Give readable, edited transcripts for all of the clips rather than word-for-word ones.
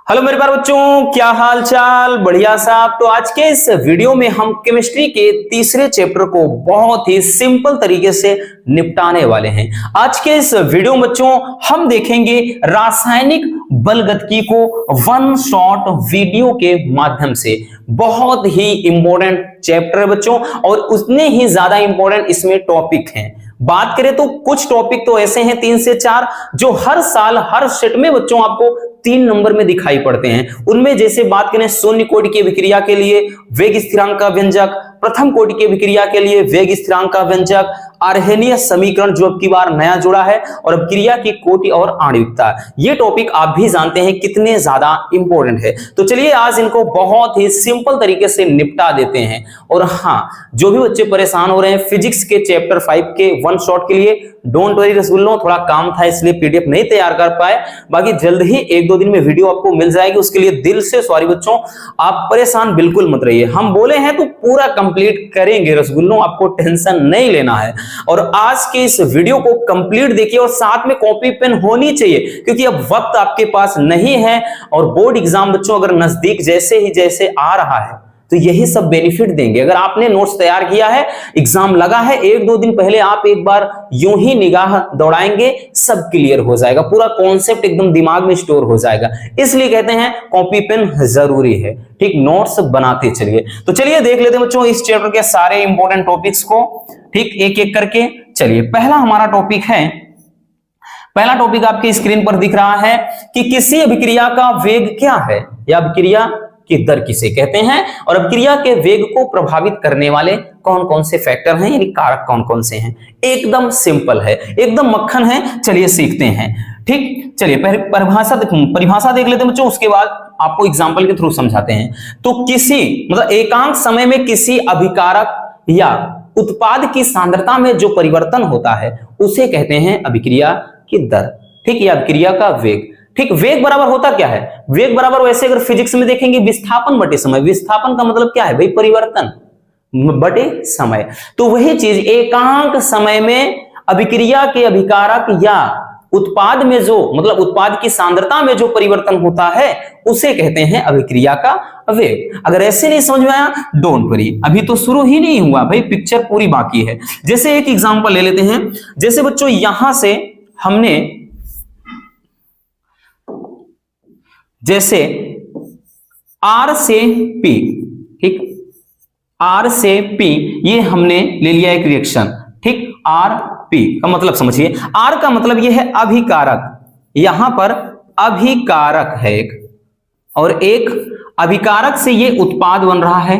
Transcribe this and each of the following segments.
Hello मेरे प्यारे बच्चों, क्या हाल चाल। बढ़िया साहब। तो आज के इस वीडियो में हम केमिस्ट्री के तीसरे चैप्टर को बहुत ही सिंपल तरीके से निपटाने वाले हैं। आज के इस वीडियो में बच्चों हम देखेंगे रासायनिक बलगतिकी को वन शॉट वीडियो के माध्यम से। बहुत ही इंपॉर्टेंट चैप्टर है बच्चों, और उतने ही ज्यादा इंपॉर्टेंट इसमें टॉपिक हैं। बात करें तो कुछ टॉपिक तो ऐसे हैं 3 से 4 जो हर साल हर सेट में बच्चों आपको 3 नंबर में दिखाई पड़ते हैं। उनमें जैसे बात करें शून्य कोटि की अभिक्रिया के लिए वेग स्थिरांक का व्यंजक, प्रथम कोटि की अभिक्रिया के लिए वेग स्थिरांक का व्यंजक, अर्हेनियस समीकरण जो अब की बार नया जुड़ा है, और अभिक्रिया की कोटि और आणविकता। ये टॉपिक आप भी जानते हैं कितने ज्यादा इंपॉर्टेंट है। तो चलिए आज इनको बहुत ही सिंपल तरीके से निपटा देते हैं। और हाँ, जो भी बच्चे परेशान हो रहे हैं फिजिक्स के चैप्टर 5 के वन शॉट के लिए, डोंट वरी रसगुल्लो, थोड़ा काम था इसलिए पीडीएफ नहीं तैयार कर पाए। बाकी जल्द ही 1-2 दिन में वीडियो आपको मिल जाएगी, उसके लिए दिल से सॉरी बच्चों। आप परेशान बिल्कुल मत रहिए, हम बोले हैं तो पूरा कंप्लीट करेंगे रसगुल्लो, आपको टेंशन नहीं लेना है। और आज के इस वीडियो को कंप्लीट देखिए, और साथ में कॉपी पेन होनी चाहिए क्योंकि अब वक्त आपके पास नहीं है। और बोर्ड एग्जाम बच्चों अगर नजदीक जैसे आ रहा है तो यही सब बेनिफिट देंगे। अगर आपने नोट्स तैयार किया है, एग्जाम लगा है, 1-2 दिन पहले आप एक बार यूं ही निगाह दौड़ाएंगे, सब क्लियर हो जाएगा, पूरा कॉन्सेप्ट एकदम दिमाग में स्टोर हो जाएगा। इसलिए कहते हैं कॉपी पेन जरूरी है। ठीक, नोट्स बनाते चलिए। तो चलिए देख लेते हैं बच्चों इस चैप्टर के सारे इंपॉर्टेंट टॉपिक्स को, ठीक, एक एक करके। चलिए पहला हमारा टॉपिक है, पहला टॉपिक आपकी स्क्रीन पर दिख रहा है कि किसी अभिक्रिया का वेग क्या है, या अभिक्रिया की दर किसे कहते हैं, और अभिक्रिया के वेग को प्रभावित करने वाले कौन कौन से फैक्टर हैं, यानी कारक कौन कौन से हैं। एकदम सिंपल है, एकदम मक्खन है। चलिए सीखते हैं। ठीक, चलिए परिभाषा देख लेते हैं बच्चों, उसके बाद आपको एग्जांपल के थ्रू समझाते हैं। तो किसी मतलब एकांक समय में किसी अभिकारक या उत्पाद की सांद्रता में जो परिवर्तन होता है उसे कहते हैं अभिक्रिया की दर। ठीक, या अभिक्रिया का वेग। ठीक, वेग बराबर होता क्या है? वेग बराबर वैसे अगर फिजिक्स में देखेंगे विस्थापन बटे समय। विस्थापन का मतलब क्या है भाई? परिवर्तन बटे समय। तो वही चीज एकांक समय में अभिक्रिया के अभिकारक या उत्पाद में जो मतलब उत्पाद की सांद्रता में जो परिवर्तन होता है उसे कहते हैं अभिक्रिया का वेग। अगर ऐसे नहीं समझ में आया डोंट वरी, अभी तो शुरू ही नहीं हुआ भाई, पिक्चर पूरी बाकी है। जैसे एक एग्जांपल ले लेते हैं। जैसे बच्चों यहां से हमने जैसे R से P, ठीक, R से P ये हमने ले लिया एक रिएक्शन। ठीक, RP का मतलब समझिए, R का मतलब ये है अभिकारक, यहां पर अभिकारक है एक, और एक अभिकारक से ये उत्पाद बन रहा है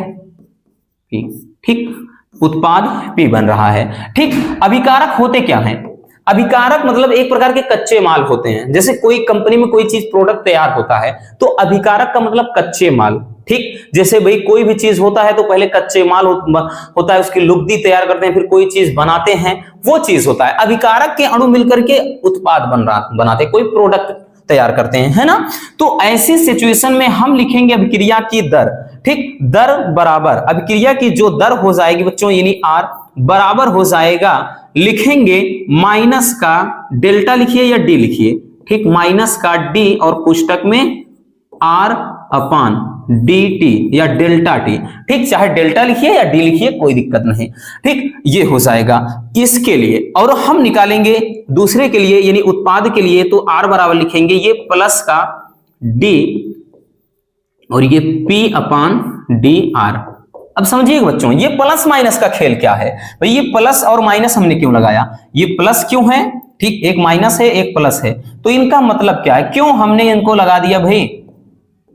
P। ठीक, उत्पाद P बन रहा है। ठीक, अभिकारक होते क्या हैं? अभिकारक मतलब एक प्रकार के कच्चे माल होते हैं। जैसे कोई कंपनी में कोई चीज प्रोडक्ट तैयार होता है तो अभिकारक का मतलब कच्चे माल। ठीक, जैसे भाई कोई भी चीज होता है तो पहले कच्चे माल होता है, उसकी लुगदी तैयार करते हैं, फिर कोई चीज बनाते हैं, वो चीज होता है। अभिकारक के अणु मिलकर के उत्पाद बनाते, कोई प्रोडक्ट तैयार करते हैं, है ना। तो ऐसी सिचुएशन में हम लिखेंगे अभिक्रिया की दर। ठीक, दर बराबर अभिक्रिया की जो दर हो जाएगी बच्चों, यानी R बराबर हो जाएगा, लिखेंगे माइनस का डेल्टा लिखिए या डी लिखिए। ठीक, माइनस का डी और पुस्तक में R अपान dt या डेल्टा टी। ठीक, चाहे डेल्टा लिखिए या डी लिखिए, कोई दिक्कत नहीं। ठीक, ये हो जाएगा इसके लिए। और हम निकालेंगे दूसरे के लिए, यानी उत्पाद के लिए, तो R बराबर लिखेंगे ये प्लस का d और ये P अपान dr। अब समझिए बच्चों, ये प्लस माइनस का खेल क्या है भाई? ये प्लस और माइनस हमने क्यों लगाया? ये प्लस क्यों है? ठीक, एक माइनस है एक प्लस है, तो इनका मतलब क्या है? क्यों हमने इनको लगा दिया भाई?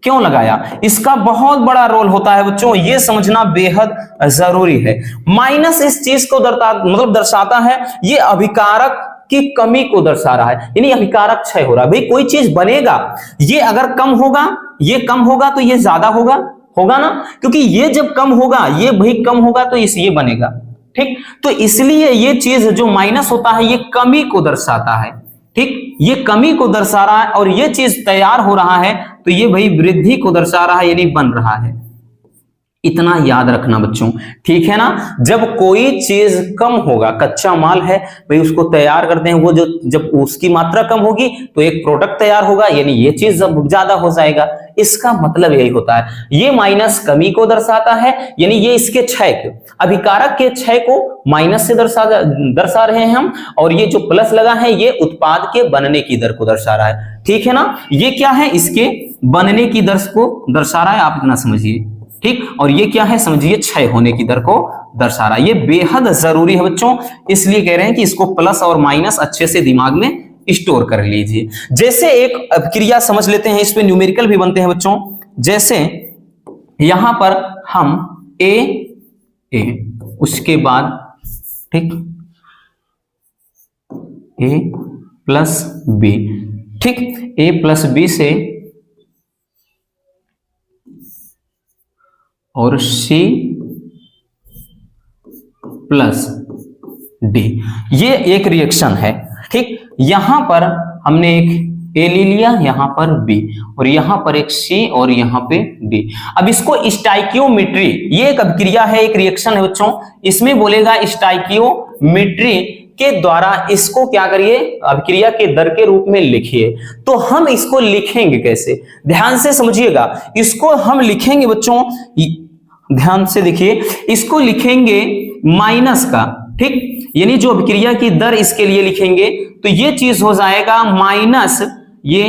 क्यों लगाया? इसका बहुत बड़ा रोल होता है बच्चों, ये समझना बेहद जरूरी है। माइनस इस चीज को दर्शाता है, ये अभिकारक की कमी को दर्शा रहा है, यानी अभिकारक क्षय हो रहा है। भाई कोई चीज बनेगा, ये अगर कम होगा, ये कम होगा तो ये ज्यादा होगा ना, क्योंकि ये जब कम होगा, ये भाई कम होगा तो ये बनेगा। ठीक, तो इसलिए ये चीज जो माइनस होता है ये कमी को दर्शाता है। ठीक, ये कमी को दर्शा रहा है, और ये चीज तैयार हो रहा है तो ये भाई वृद्धि को दर्शा रहा है, यानी बन रहा है। इतना याद रखना बच्चों, ठीक है ना। जब कोई चीज कम होगा, कच्चा माल है भाई, उसको तैयार करते हैं, वो जो जब उसकी मात्रा कम होगी तो एक प्रोडक्ट तैयार होगा, यानी ये चीज जब ज्यादा हो जाएगा। इसका मतलब यही होता है। ये माइनस कमी को दर्शाता है, यानी ये इसके क्षय को, अभिकारक के क्षय को माइनस से दर्शा रहे हैं हम, और ये जो प्लस लगा है ये उत्पाद के बनने की दर को दर्शा रहा है। ठीक है ना, ये क्या है, इसके बनने की दर को दर्शा रहा है, आप इतना समझिए। ठीक, और ये क्या है, समझिए क्षय होने की दर को दर्शा रहा है। ये बेहद जरूरी है बच्चों, इसलिए कह रहे हैं कि इसको प्लस और माइनस अच्छे से दिमाग में स्टोर कर लीजिए। जैसे एक क्रिया समझ लेते हैं, इस पे न्यूमेरिकल भी बनते हैं बच्चों। जैसे यहां पर हम ए उसके बाद, ठीक, ए प्लस बी, ठीक, ए प्लस बी से और सी प्लस डी, ये एक रिएक्शन है। ठीक, यहां पर हमने एक ए ले लिया, यहां पर बी, और यहां पर एक सी और यहां पे डी। अब इसको स्टाइकियोमेट्री, ये एक अभिक्रिया है, एक रिएक्शन है बच्चों, इसमें बोलेगा स्टाइकियोमेट्री के द्वारा इसको क्या करिए, अभिक्रिया के दर के रूप में लिखिए। तो हम इसको लिखेंगे कैसे, ध्यान से समझिएगा। इसको हम लिखेंगे बच्चों, ध्यान से देखिए, इसको लिखेंगे माइनस का, ठीक, यानी जो अभिक्रिया की दर इसके लिए लिखेंगे तो ये चीज हो जाएगा माइनस ये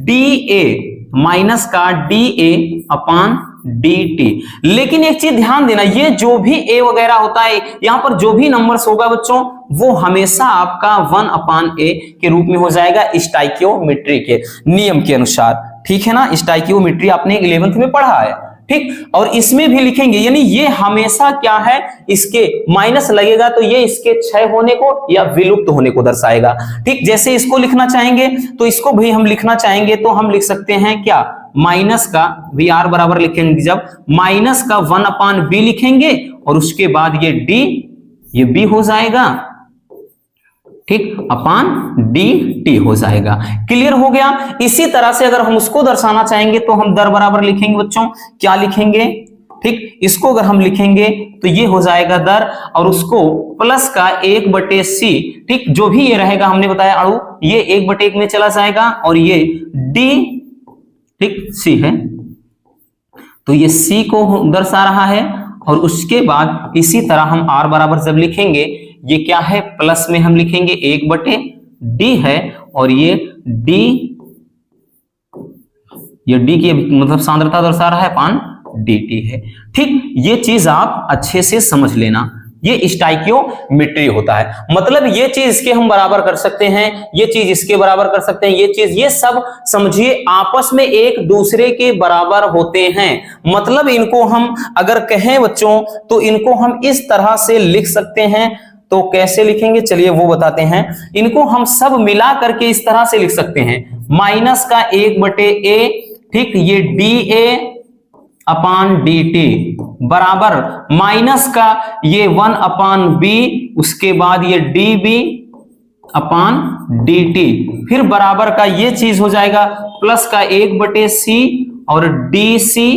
डी ए, माइनस का D A upon D T. लेकिन एक चीज ध्यान देना, ये जो भी ए वगैरह होता है, यहां पर जो भी नंबर्स होगा बच्चों, वो हमेशा आपका 1 अपान ए के रूप में हो जाएगा स्टाइकियोमेट्री के नियम के अनुसार। ठीक है ना, स्टाइकियोमेट्री आपने 11th में पढ़ा है। ठीक, और इसमें भी लिखेंगे, यानी ये हमेशा क्या है, इसके माइनस लगेगा तो ये इसके क्षय होने को या विलुप्त होने को दर्शाएगा। ठीक, जैसे इसको लिखना चाहेंगे तो इसको भी हम लिखना चाहेंगे तो हम लिख सकते हैं क्या, माइनस का वी आर बराबर लिखेंगे, जब माइनस का 1 अपान बी लिखेंगे और उसके बाद ये डी, ये बी हो जाएगा, ठीक, अपान डी टी हो जाएगा। क्लियर हो गया। इसी तरह से अगर हम उसको दर्शाना चाहेंगे तो हम दर बराबर लिखेंगे बच्चों, क्या लिखेंगे, ठीक, इसको अगर हम लिखेंगे तो ये हो जाएगा दर, और उसको प्लस का 1/c, ठीक, जो भी ये रहेगा हमने बताया अणु, ये 1/1 में चला जाएगा, और ये डी, ठीक, सी है तो ये सी को दर्शा रहा है। और उसके बाद इसी तरह हम आर बराबर जब लिखेंगे, ये क्या है, प्लस में हम लिखेंगे 1/d है, और ये डी की मतलब सांद्रता दर्शा रहा है अपान dt है। ठीक, ये चीज आप अच्छे से समझ लेना, ये स्टाइकियोमेट्री होता है। मतलब ये चीज इसके हम बराबर कर सकते हैं, ये चीज इसके बराबर कर सकते हैं, ये चीज, ये सब समझिए आपस में एक दूसरे के बराबर होते हैं। मतलब इनको हम अगर कहें बच्चों तो इनको हम इस तरह से लिख सकते हैं। तो कैसे लिखेंगे, चलिए वो बताते हैं। इनको हम सब मिला करके इस तरह से लिख सकते हैं, माइनस का 1/a, ठीक, ये D A upon D T बराबर माइनस का ये 1 अपान बी, उसके बाद ये डी बी अपान डी टी, फिर बराबर का ये चीज हो जाएगा प्लस का 1/c और डी सी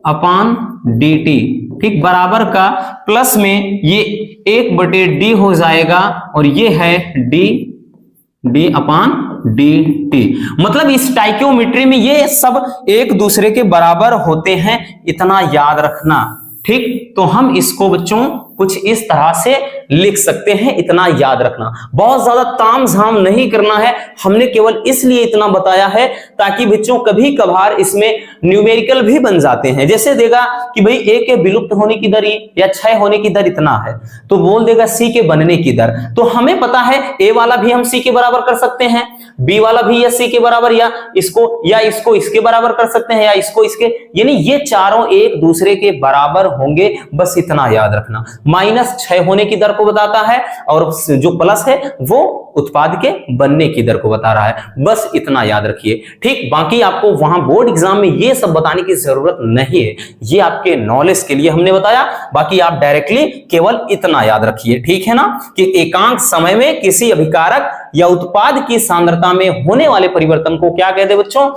अपान डी टी, ठीक, बराबर का प्लस में ये 1/d हो जाएगा, और ये है डी अपान डी टी। मतलब इस स्टाइकियोमेट्री में ये सब एक दूसरे के बराबर होते हैं, इतना याद रखना। ठीक, तो हम इसको बच्चों कुछ इस तरह से लिख सकते हैं, इतना याद रखना। बहुत ज्यादा तामझाम नहीं करना है, हमने केवल इसलिए इतना बताया है ताकि बच्चों कभी कभार इसमें न्यूमेरिकल भी बन जाते हैं। जैसे देगा कि भाई ए के विलुप्त होने की दर या क्षय होने की दर इतना है, तो बोल देगा सी के बनने की दर। तो हमें पता है ए वाला भी हम सी के बराबर कर सकते हैं, बी वाला भी या सी के बराबर, या इसको इसके बराबर कर सकते हैं, या इसको इसके, यानी ये चारों एक दूसरे के बराबर होंगे। बस इतना याद रखना। माइनस क्षय होने की दर को बताता है, और जो प्लस है वो उत्पाद के बनने की दर को बता रहा है। बस इतना याद रखिए। ठीक, बाकी आपको वहां बोर्ड एग्जाम में ये सब बताने की जरूरत नहीं है, ये आपके नॉलेज के लिए हमने बताया। बाकी आप डायरेक्टली केवल इतना याद रखिए, ठीक है ना, कि एकांक समय में किसी अभिकारक या उत्पाद की सांद्रता में होने वाले परिवर्तन को क्या कहते हैं बच्चों?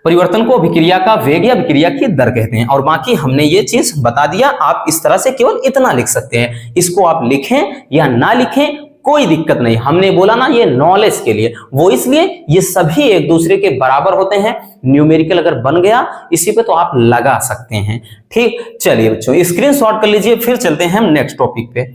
परिवर्तन को अभिक्रिया का वेग या अभिक्रिया की दर कहते हैं। और बाकी हमने ये चीज बता दिया, आप इस तरह से केवल इतना लिख सकते हैं। इसको आप लिखें या ना लिखें कोई दिक्कत नहीं। हमने बोला ना ये नॉलेज के लिए, वो इसलिए ये सभी एक दूसरे के बराबर होते हैं। न्यूमेरिकल अगर बन गया इसी पे तो आप लगा सकते हैं। ठीक, चलिए बच्चों स्क्रीनशॉट कर लीजिए, फिर चलते हैं हम नेक्स्ट टॉपिक पे।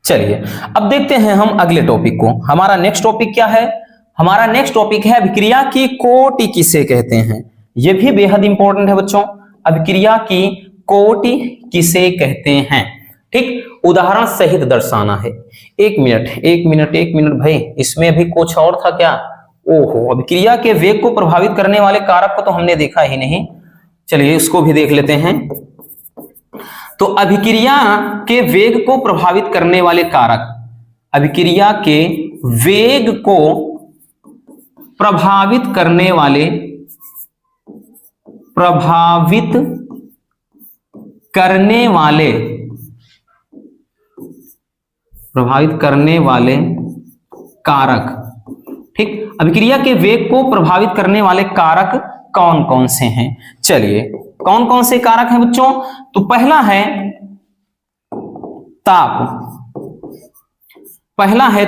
चलिए अब देखते हैं हम अगले टॉपिक को। हमारा नेक्स्ट टॉपिक क्या है? हमारा नेक्स्ट टॉपिक है अभिक्रिया की कोटि किसे कहते हैं। यह भी बेहद इंपॉर्टेंट है बच्चों, अभिक्रिया की कोटि किसे कहते हैं। ठीक, उदाहरण सहित दर्शाना है। एक मिनट भाई, इसमें भी कुछ और था क्या? ओहो, अभिक्रिया के वेग को प्रभावित करने वाले कारक को तो हमने देखा ही नहीं। चलिए इसको भी देख लेते हैं। तो अभिक्रिया के वेग को प्रभावित करने वाले कारक, अभिक्रिया के वेग को प्रभावित करने वाले कारक। ठीक, अभिक्रिया के वेग को प्रभावित करने वाले कारक कौन कौन से हैं? चलिए कौन कौन से कारक हैं बच्चों? तो पहला है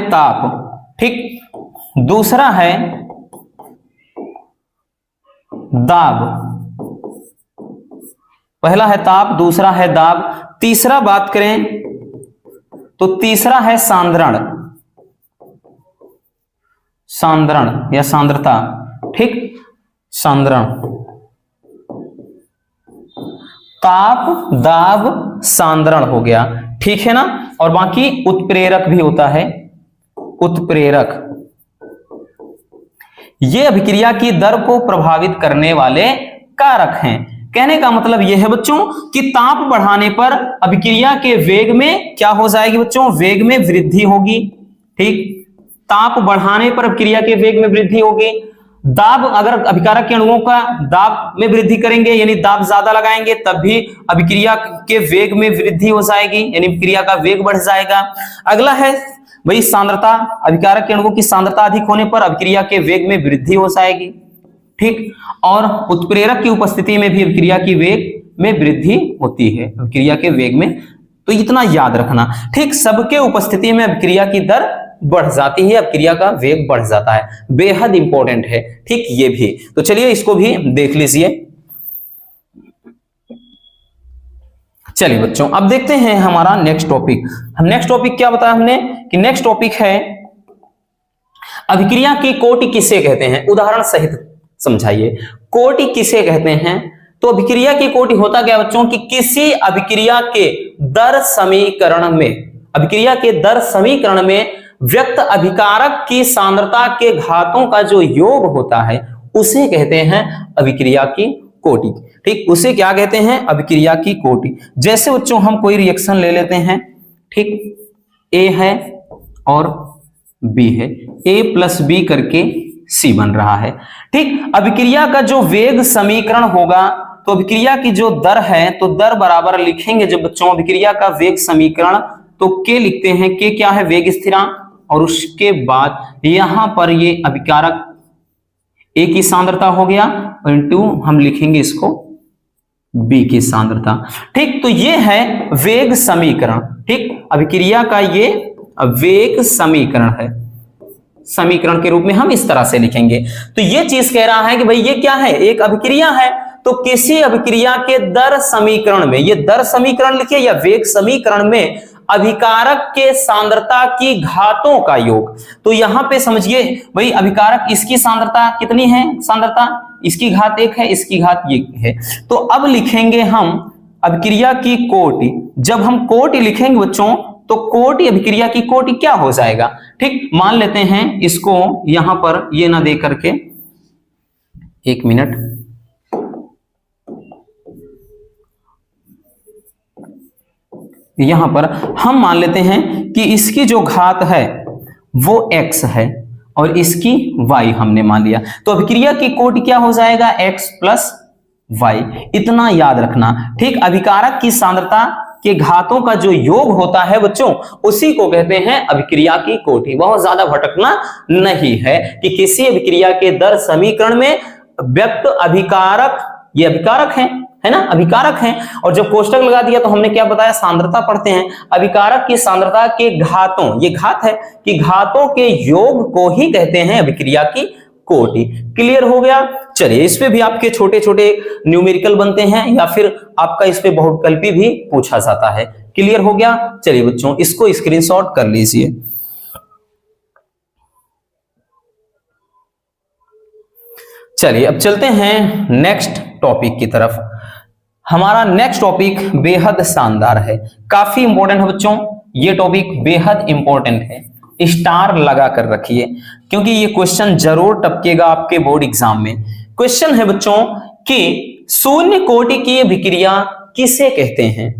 ताप, ठीक, दूसरा है दाब, पहला है ताप, दूसरा है दाब, तीसरा बात करें तो तीसरा है सांद्रण या सांद्रता। ठीक, सांद्रण, ताप, दाब, सांद्रण हो गया। ठीक है ना, और बाकी उत्प्रेरक भी होता है, उत्प्रेरक। ये अभिक्रिया की दर को प्रभावित करने वाले कारक हैं। कहने का मतलब यह है बच्चों कि ताप बढ़ाने पर अभिक्रिया के वेग में क्या हो जाएगी बच्चों? वेग में वृद्धि होगी। ठीक, ताप बढ़ाने पर अभिक्रिया के वेग में वृद्धि होगी। दाब, अगर अभिकारक के अणुओं का दाब में वृद्धि करेंगे यानी दाब ज्यादा लगाएंगे तब भी अभिक्रिया के वेग में वृद्धि हो जाएगी, यानी अभिक्रिया का वेग बढ़ जाएगा। अगला है वही सांद्रता, अभिकारक के अणुओं की सांद्रता अधिक होने पर अभिक्रिया के वेग में वृद्धि हो जाएगी। ठीक, और उत्प्रेरक की उपस्थिति में भी अभिक्रिया की वेग में वृद्धि होती है, अभिक्रिया के वेग में। तो इतना याद रखना। ठीक, सबके उपस्थिति में अभिक्रिया की दर बढ़ जाती है, अभिक्रिया का वेग बढ़ जाता है। बेहद इंपॉर्टेंट है। ठीक, ये भी तो चलिए इसको भी देख लीजिए। चलिए बच्चों अब देखते हैं हमारा नेक्स्ट टॉपिक। हम नेक्स्ट टॉपिक क्या बताया हमने कि नेक्स्ट टॉपिक है अभिक्रिया की कोटि किसे कहते हैं। उदाहरण सहित समझाइए, कोटि किसे कहते हैं। तो अभिक्रिया की कोटि होता क्या बच्चों कि किसी अभिक्रिया के दर समीकरण में, अभिक्रिया के दर समीकरण में व्यक्त अभिकारक की सांद्रता के घातों का जो योग होता है उसे कहते हैं अभिक्रिया की कोटि। ठीक, उसे क्या कहते हैं? अभिक्रिया की कोटि। जैसे बच्चों हम कोई रिएक्शन ले लेते हैं, ठीक, ए है और बी है, ए प्लस बी करके सी बन रहा है। ठीक, अभिक्रिया का जो वेग समीकरण होगा तो अभिक्रिया की जो दर है तो दर बराबर लिखेंगे जब बच्चों अभिक्रिया का वेग समीकरण, तो के लिखते हैं, के क्या है? वेग स्थिरांक, और उसके बाद यहां पर ये अभिकारक ए की सांद्रता हो गया इनटू हम लिखेंगे इसको बी की सांद्रता। ठीक, तो ये है वेग समीकरण। ठीक, अभिक्रिया का ये वेग समीकरण है, समीकरण के रूप में हम इस तरह से लिखेंगे। तो ये चीज कह रहा है कि भाई ये क्या है? एक अभिक्रिया है, तो किसी अभिक्रिया के दर समीकरण में, ये दर समीकरण लिखिए या वेग समीकरण में अभिकारक के सांद्रता की घातों का योग। तो यहां पे समझिए भाई अभिकारक इसकी सांद्रता कितनी है? सांद्रता इसकी घात 1 है, इसकी घात ये है। तो अब लिखेंगे हम अभिक्रिया की कोटि। जब हम कोटि लिखेंगे बच्चों तो कोटि, अभिक्रिया की कोटि क्या हो जाएगा? ठीक, मान लेते हैं इसको यहां पर ये ना दे करके, एक मिनट, यहां पर हम मान लेते हैं कि इसकी जो घात है वो x है और इसकी y हमने मान लिया। तो अभिक्रिया की कोटि क्या हो जाएगा? x plus y। इतना याद रखना। ठीक, अभिकारक की सांद्रता के घातों का जो योग होता है बच्चों उसी को कहते हैं अभिक्रिया की कोटि। बहुत ज्यादा भटकना नहीं है कि किसी अभिक्रिया के दर समीकरण में व्यक्त अभिकारक, ये अभिकारक हैं, है ना, अभिकारक हैं। और जब कोष्टक लगा दिया तो हमने क्या बताया, सांद्रता पढ़ते हैं। अभिकारक की सांद्रता के घातों, ये घात है कि घातों के योग को ही कहते हैं अभिक्रिया की कोटि। क्लियर हो गया। चलिए, इस पे भी आपके छोटे छोटे न्यूमेरिकल बनते हैं या फिर आपका इस पे बहुविकल्पी भी पूछा जाता है। क्लियर हो गया। चलिए बच्चों, इसको स्क्रीनशॉट कर लीजिए। चलिए अब चलते हैं नेक्स्ट टॉपिक की तरफ। हमारा नेक्स्ट टॉपिक बेहद शानदार है, काफी इंपॉर्टेंट है बच्चों। ये टॉपिक बेहद इंपॉर्टेंट है, स्टार लगा कर रखिए क्योंकि ये क्वेश्चन जरूर टपकेगा आपके बोर्ड एग्जाम में। क्वेश्चन है बच्चों कि शून्य कोटि की अभिक्रिया किसे कहते हैं,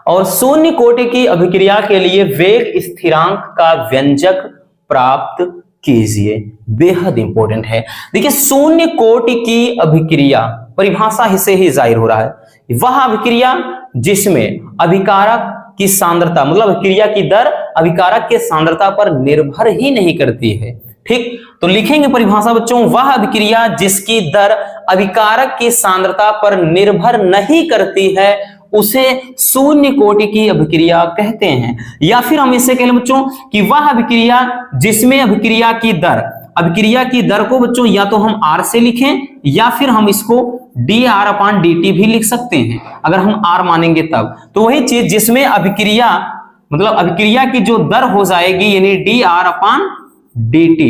और शून्य कोटि की अभिक्रिया के लिए वेग स्थिरांक का व्यंजक प्राप्त कीजिए। बेहद इंपॉर्टेंट है। देखिए, शून्य कोटि की अभिक्रिया परिभाषा से ही जाहिर हो रहा है, वह अभिक्रिया जिसमें अभिकारक की सांद्रता मतलब अभिक्रिया की दर अभिकारक के सांद्रता पर निर्भर ही नहीं करती है। ठीक, तो लिखेंगे परिभाषा बच्चों, वह अभिक्रिया जिसकी दर अभिकारक की सांद्रता पर निर्भर नहीं करती है उसे शून्य कोटि की अभिक्रिया कहते हैं। या फिर हम इससे कह लें बच्चों कि वह अभिक्रिया जिसमें अभिक्रिया की दर को बच्चों या तो हम R से लिखें या फिर हम इसको dR/dt भी लिख सकते हैं, अगर हम R मानेंगे तब। तो वही चीज जिसमें अभिक्रिया मतलब अभिक्रिया की जो दर हो जाएगी यानी dR/dt,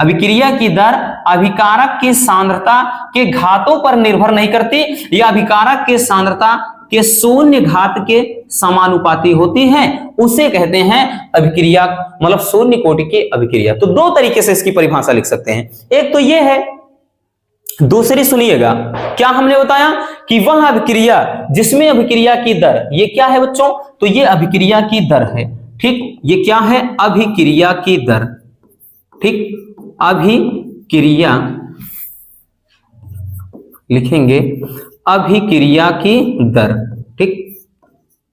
अभिक्रिया की दर अभिकारक की सांद्रता के घातों पर निर्भर नहीं करती या अभिकारक के सांद्रता के शून्य घात के समानुपाती होती है, उसे कहते हैं अभिक्रिया मतलब शून्य कोटि की अभिक्रिया। तो दो तरीके से इसकी परिभाषा लिख सकते हैं, एक तो ये है, दूसरी सुनिएगा। क्या हमने बताया कि वह अभिक्रिया जिसमें अभिक्रिया की दर, ये क्या है बच्चों, तो ये अभिक्रिया की दर है। ठीक, ये क्या है, अभिक्रिया की दर। ठीक, अभिक्रिया लिखेंगे, अभिक्रिया की दर। ठीक,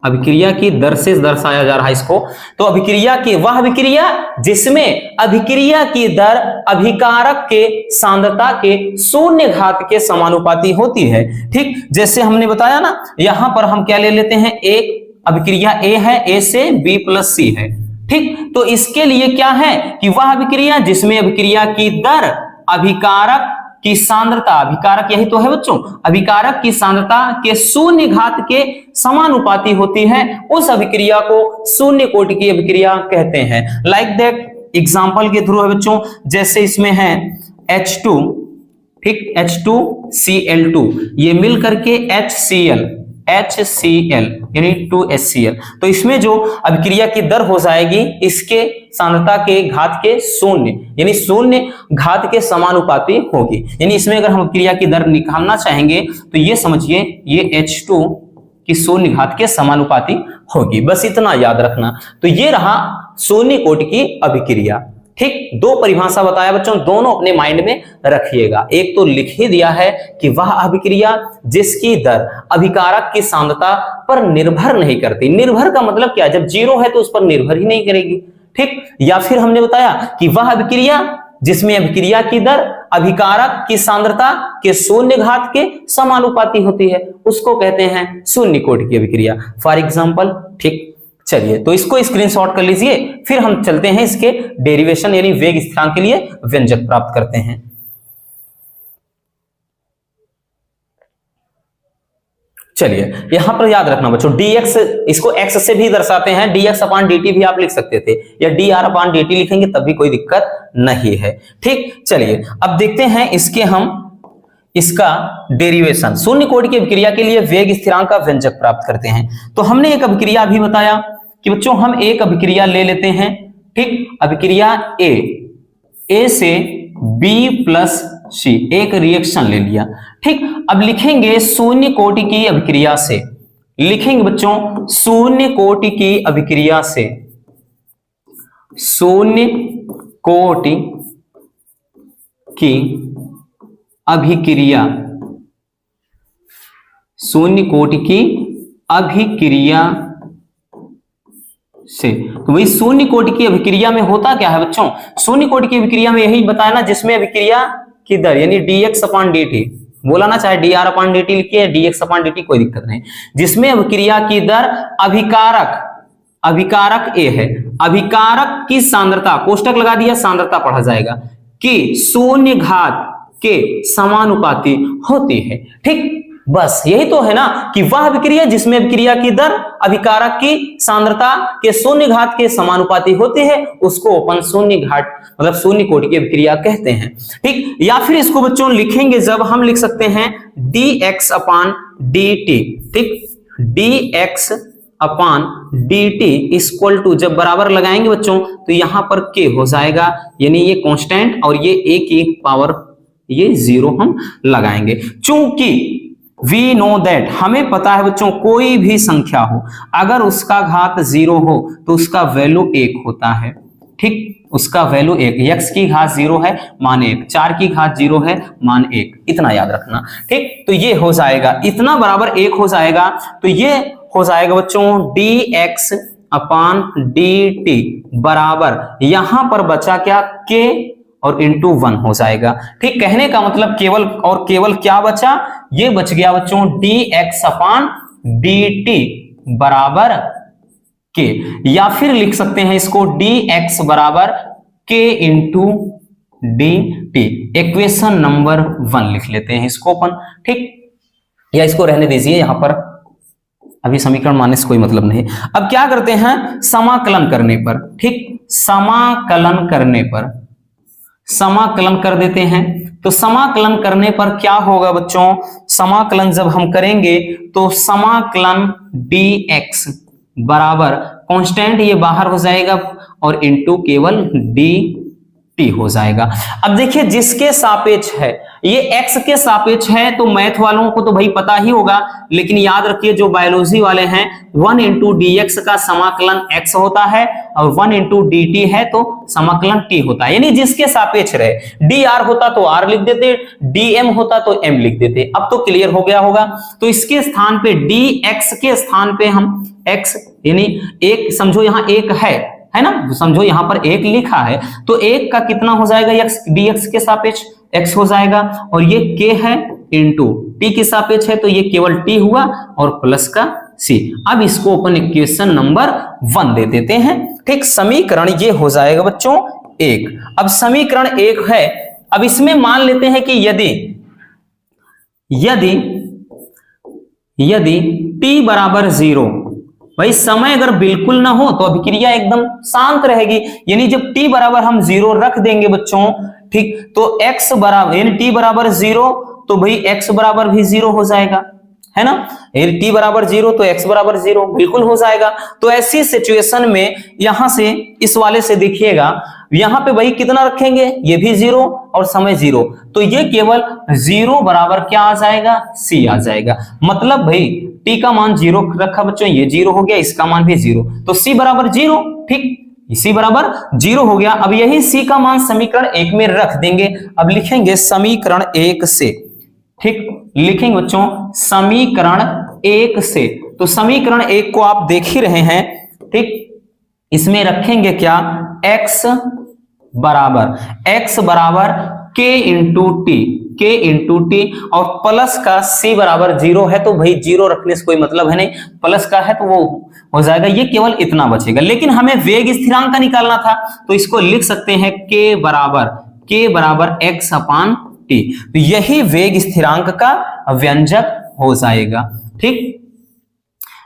अभिक्रिया की दर से दर्शाया जा रहा है इसको। तो अभिक्रिया की वह अभिक्रिया जिसमें अभिक्रिया की दर अभिकारक के सांद्रता के शून्य घात के समानुपाती होती है। ठीक, जैसे हमने बताया ना, यहां पर हम क्या ले लेते हैं, एक अभिक्रिया A है, A से B + C है। ठीक, तो इसके लिए क्या है कि वह अभिक्रिया जिसमें अभिक्रिया की दर अभिकारक की सांद्रता, अभिकारक यही तो है बच्चों, अभिकारक की सांद्रता के शून्य घात के समानुपाती होती है, उस अभिक्रिया को शून्य कोटि की अभिक्रिया कहते हैं। लाइक दैट एग्जांपल के थ्रू है बच्चों, जैसे इसमें है H2, ठीक, H2Cl2, ये मिल करके HCl यानी 2HCl। तो इसमें जो अभिक्रिया की दर हो जाएगी इसके सांद्रता के घात के शून्य यानी शून्य घात के समानुपाती होगी। यानी इसमें अगर हम अभिक्रिया की दर निकालना चाहेंगे तो ये समझिए ये H2 की शून्य घात के समानुपाती होगी, बस इतना याद रखना। तो ये रहा शून्य कोटि की अभिक्रिया। ठीक, दो परिभाषा बताया बच्चों, दोनों अपने माइंड में रखिएगा। एक तो लिख ही दिया है कि वह अभिक्रिया जिसकी दर अभिकारक की सांद्रता पर निर्भर नहीं करती। निर्भर का मतलब क्या, जब 0 है तो उस पर निर्भर ही नहीं करेगी। ठीक, या फिर हमने बताया कि वह अभिक्रिया जिसमें अभिक्रिया की दर अभिकारक की सांद्रता के शून्य घात के समानुपाती होती है, उसको कहते हैं शून्य कोटि की अभिक्रिया। फॉर एग्जाम्पल, ठीक, चलिए तो इसको स्क्रीनशॉट कर लीजिए, फिर हम चलते हैं इसके डेरिवेशन यानी वेग स्थिरांक के लिए व्यंजक प्राप्त करते हैं। चलिए यहां पर याद रखना बच्चों, dx इसको x से भी दर्शाते हैं, dx/dt भी आप लिख सकते थे या dr/dt लिखेंगे तब भी कोई दिक्कत नहीं है। ठीक, चलिए अब देखते हैं इसका डेरिवेशन। शून्य कोटि की अभिक्रिया के लिए वेग स्थिरांक का व्यंजक प्राप्त करते हैं। तो हमने एक अभिक्रिया भी बताया कि बच्चों हम एक अभिक्रिया ले लेते हैं। ठीक, अभिक्रिया A से B + C, एक रिएक्शन ले लिया। ठीक, अब लिखेंगे शून्य कोटि की अभिक्रिया से, लिखेंगे बच्चों शून्य कोटि की अभिक्रिया से, शून्य कोटि की अभिक्रिया, शून्य कोटि की अभिक्रिया से। तो वही शून्य कोटि की अभिक्रिया में होता क्या है बच्चों, शून्य कोटि की अभिक्रिया में यही बताया ना, जिसमें अभिक्रिया की दर यानी dx/dt बोला ना, चाहे dr अपॉन dt लिखिए, dx अपॉन dt, कोई दिक्कत नहीं, जिसमें अभिक्रिया की दर अभिकारक A है, अभिकारक की सांद्रता, कोष्टक लगा दिया, सांद्रता पढ़ा जाएगा, कि शून्य घात के समानुपाती होती है। ठीक, बस यही तो है ना कि वह अभिक्रिया जिसमें अभिक्रिया की दर अभिकारक की सांद्रता के शून्य घात के समानुपाती होती है, उसको अपन शून्य घात मतलब शून्य कोटि की अभिक्रिया कहते हैं। ठीक, या फिर इसको बच्चों लिखेंगे जब हम लिख सकते हैं dx अपान dt। ठीक, dx upon dt equal to, जब बराबर लगाएंगे बच्चों तो यहां पर k हो जाएगा, यानी ये कांस्टेंट और ये a की पावर ये 0 हम लगाएंगे। चूंकि वी नो दैट, हमें पता है बच्चों कोई भी संख्या हो अगर उसका घात 0 हो तो उसका वैल्यू 1 होता है। ठीक, उसका वैल्यू 1, x की घात 0 है मान 1, 4 की घात 0 है मान 1, इतना याद रखना। ठीक, तो ये हो जाएगा, इतना बराबर 1 हो जाएगा, तो ये हो जाएगा बच्चों dx अपान dt बराबर, यहां पर बचा क्या, k और इंटू 1 हो जाएगा। ठीक, कहने का मतलब केवल क्या बचा, ये बच गया बच्चों dx अपान dt बराबर k, या फिर लिख सकते हैं इसको dx बराबर k into dt, equation number 1 लिख लेते हैं इसको अपन। ठीक, या इसको रहने दीजिए, यहां पर अभी समीकरण मानने से कोई मतलब नहीं। अब क्या करते हैं, समाकलन करने पर, ठीक, समाकलन कर देते हैं, तो समाकलन करने पर क्या होगा बच्चों, समाकलन जब हम करेंगे तो समाकलन dx बराबर कांस्टेंट ये बाहर हो जाएगा और इंटू केवल dt हो जाएगा। अब देखिए जिसके सापेक्ष है, ये x के सापेक्ष है, तो मैथ वालों को तो भाई पता ही होगा, लेकिन याद रखिए जो बायोलॉजी वाले हैं 1 इंटू dx का समाकलन x होता है और 1 इंटू dt है तो समाकलन t होता है, यानी जिसके सापेक्ष रहे, dr होता तो r लिख देते, dm होता तो m लिख देते। अब तो क्लियर हो गया होगा, तो इसके स्थान पे dx के स्थान पे हम x यानी एक, समझो यहाँ एक है ना, समझो यहाँ पर 1 लिखा है, तो 1 का कितना हो जाएगा, dx के सापेक्ष x हो जाएगा, और ये k है इंटू t के सापेक्ष है तो ये केवल t हुआ और प्लस का c। अब इसको अपन इक्वेशन नंबर 1 दे देते हैं। ठीक, समीकरण ये हो जाएगा बच्चों 1। अब समीकरण 1 है, अब इसमें मान लेते हैं कि यदि t बराबर 0, भाई समय अगर बिल्कुल ना हो तो अभिक्रिया एकदम शांत रहेगी, यानी जब t बराबर हम 0 रख देंगे बच्चों, ठीक, तो x बराबर यानी t बराबर 0 तो भाई x बराबर भी 0 हो जाएगा, है ना, यानी t बराबर 0 तो x बराबर 0 बिल्कुल हो जाएगा। तो ऐसी सिचुएशन में यहां से इस वाले से देखिएगा, यहां पे भाई कितना रखेंगे, ये भी 0 और समय 0, तो ये केवल 0 बराबर क्या आ जाएगा, c आ जाएगा। मतलब भाई t का मान 0 रखा बच्चों, ये 0 हो गया, इसका मान भी 0, तो c बराबर 0। ठीक, c बराबर 0 हो गया। अब यही c का मान समीकरण 1 में रख देंगे। अब लिखेंगे समीकरण 1 से, ठीक, लिखेंगे बच्चों समीकरण 1 से, तो समीकरण 1 को आप देख ही रहे हैं। ठीक, इसमें रखेंगे क्या, x बराबर k इंटू टी और प्लस का c बराबर 0 है, तो भाई 0 रखने से कोई मतलब है नहीं, प्लस का है तो वो हो जाएगा, ये केवल इतना बचेगा। लेकिन हमें वेग स्थिरांक का निकालना था, तो इसको लिख सकते हैं k बराबर x अपान टी, तो यही वेग स्थिरांक का व्यंजक हो जाएगा। ठीक,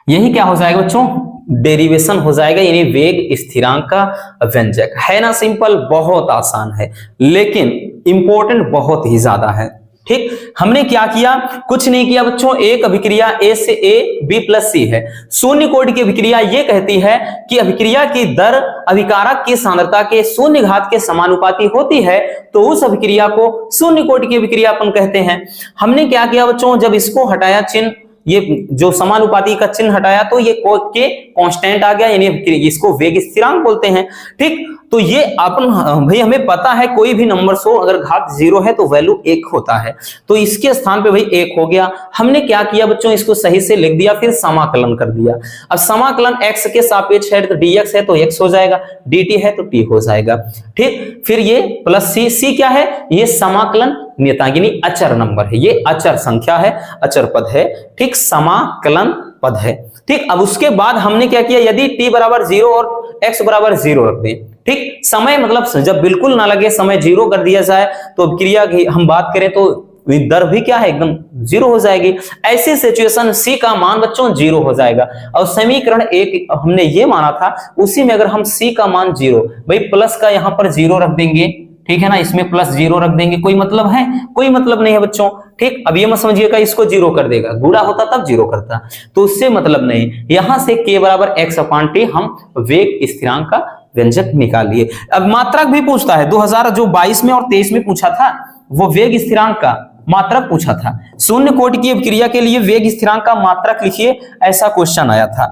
यही क्या हो जाएगा बच्चों, डेरिवेशन हो जाएगा, यानी वेग स्थिरांक का व्यंजक। है ना सिंपल, बहुत आसान है लेकिन इंपॉर्टेंट बहुत ही ज्यादा है। ठीक, हमने क्या किया, कुछ नहीं किया बच्चों, एक अभिक्रिया A से A B प्लस C है। शून्य कोटि की अभिक्रिया ये कहती है कि अभिक्रिया की दर अभिकारक की सांद्रता के शून्य घात के समानुपाती होती है, तो उस अभिक्रिया को शून्य कोटि की अभिक्रिया अपन कहते हैं। हमने क्या किया बच्चों, जब इसको हटाया चिन्ह, ये जो समानुपाती का चिन्ह हटाया तो ये के कांस्टेंट आ गया, यानी इसको वेग स्थिरांक बोलते हैं। ठीक, तो ये अपन भाई हमें पता है कोई भी नंबर हो अगर घात 0 है तो वैल्यू 1 होता है, तो इसके स्थान पे भाई 1 हो गया। हमने क्या किया बच्चों, इसको सही से लिख दिया, फिर समाकलन कर दिया। अब समाकलन x के सापेक्ष है तो dx है तो x हो जाएगा, dt है तो t हो जाएगा। ठीक, फिर ये प्लस c क्या है, ये समाकलन नियतांकिनी अचर नंबर है, ये अचर संख्या है, अचर पद है, ठीक, समाकलन पद है। ठीक, अब उसके बाद हमने क्या किया, यदि t बराबर 0 और x बराबर 0 रख दें, ठीक, समय मतलब जब बिल्कुल ना लगे, समय 0 कर दिया जाए, तो अभिक्रिया की हम बात करें तो दर भी क्या है, एकदम 0 हो जाएगी। ऐसी सिचुएशन c का मान बच्चों 0 हो जाएगा। और समीकरण 1 हमने ये माना था, उसी में अगर हम c का मान 0, भाई प्लस का यहां पर 0 रख देंगे, ठीक है ना, इसमें प्लस 0 रख देंगे, कोई मतलब है? कोई मतलब नहीं है बच्चों। ठीक, अब ये मत समझिएगा इसको 0 कर देगा, गुणा होता तब 0 करता, तो उससे मतलब नहीं। यहां से k बराबर x/t हम वेग स्थिरांक का व्यंजक निकाल लिए। अब मात्रक भी पूछता है, 2022 में और 23 में पूछा था, वो वेग स्थिरांक का मात्रक पूछा था। शून्य कोटि की अभिक्रिया के लिए वेग स्थिरांक का मात्रक लिखिए, ऐसा क्वेश्चन आया था।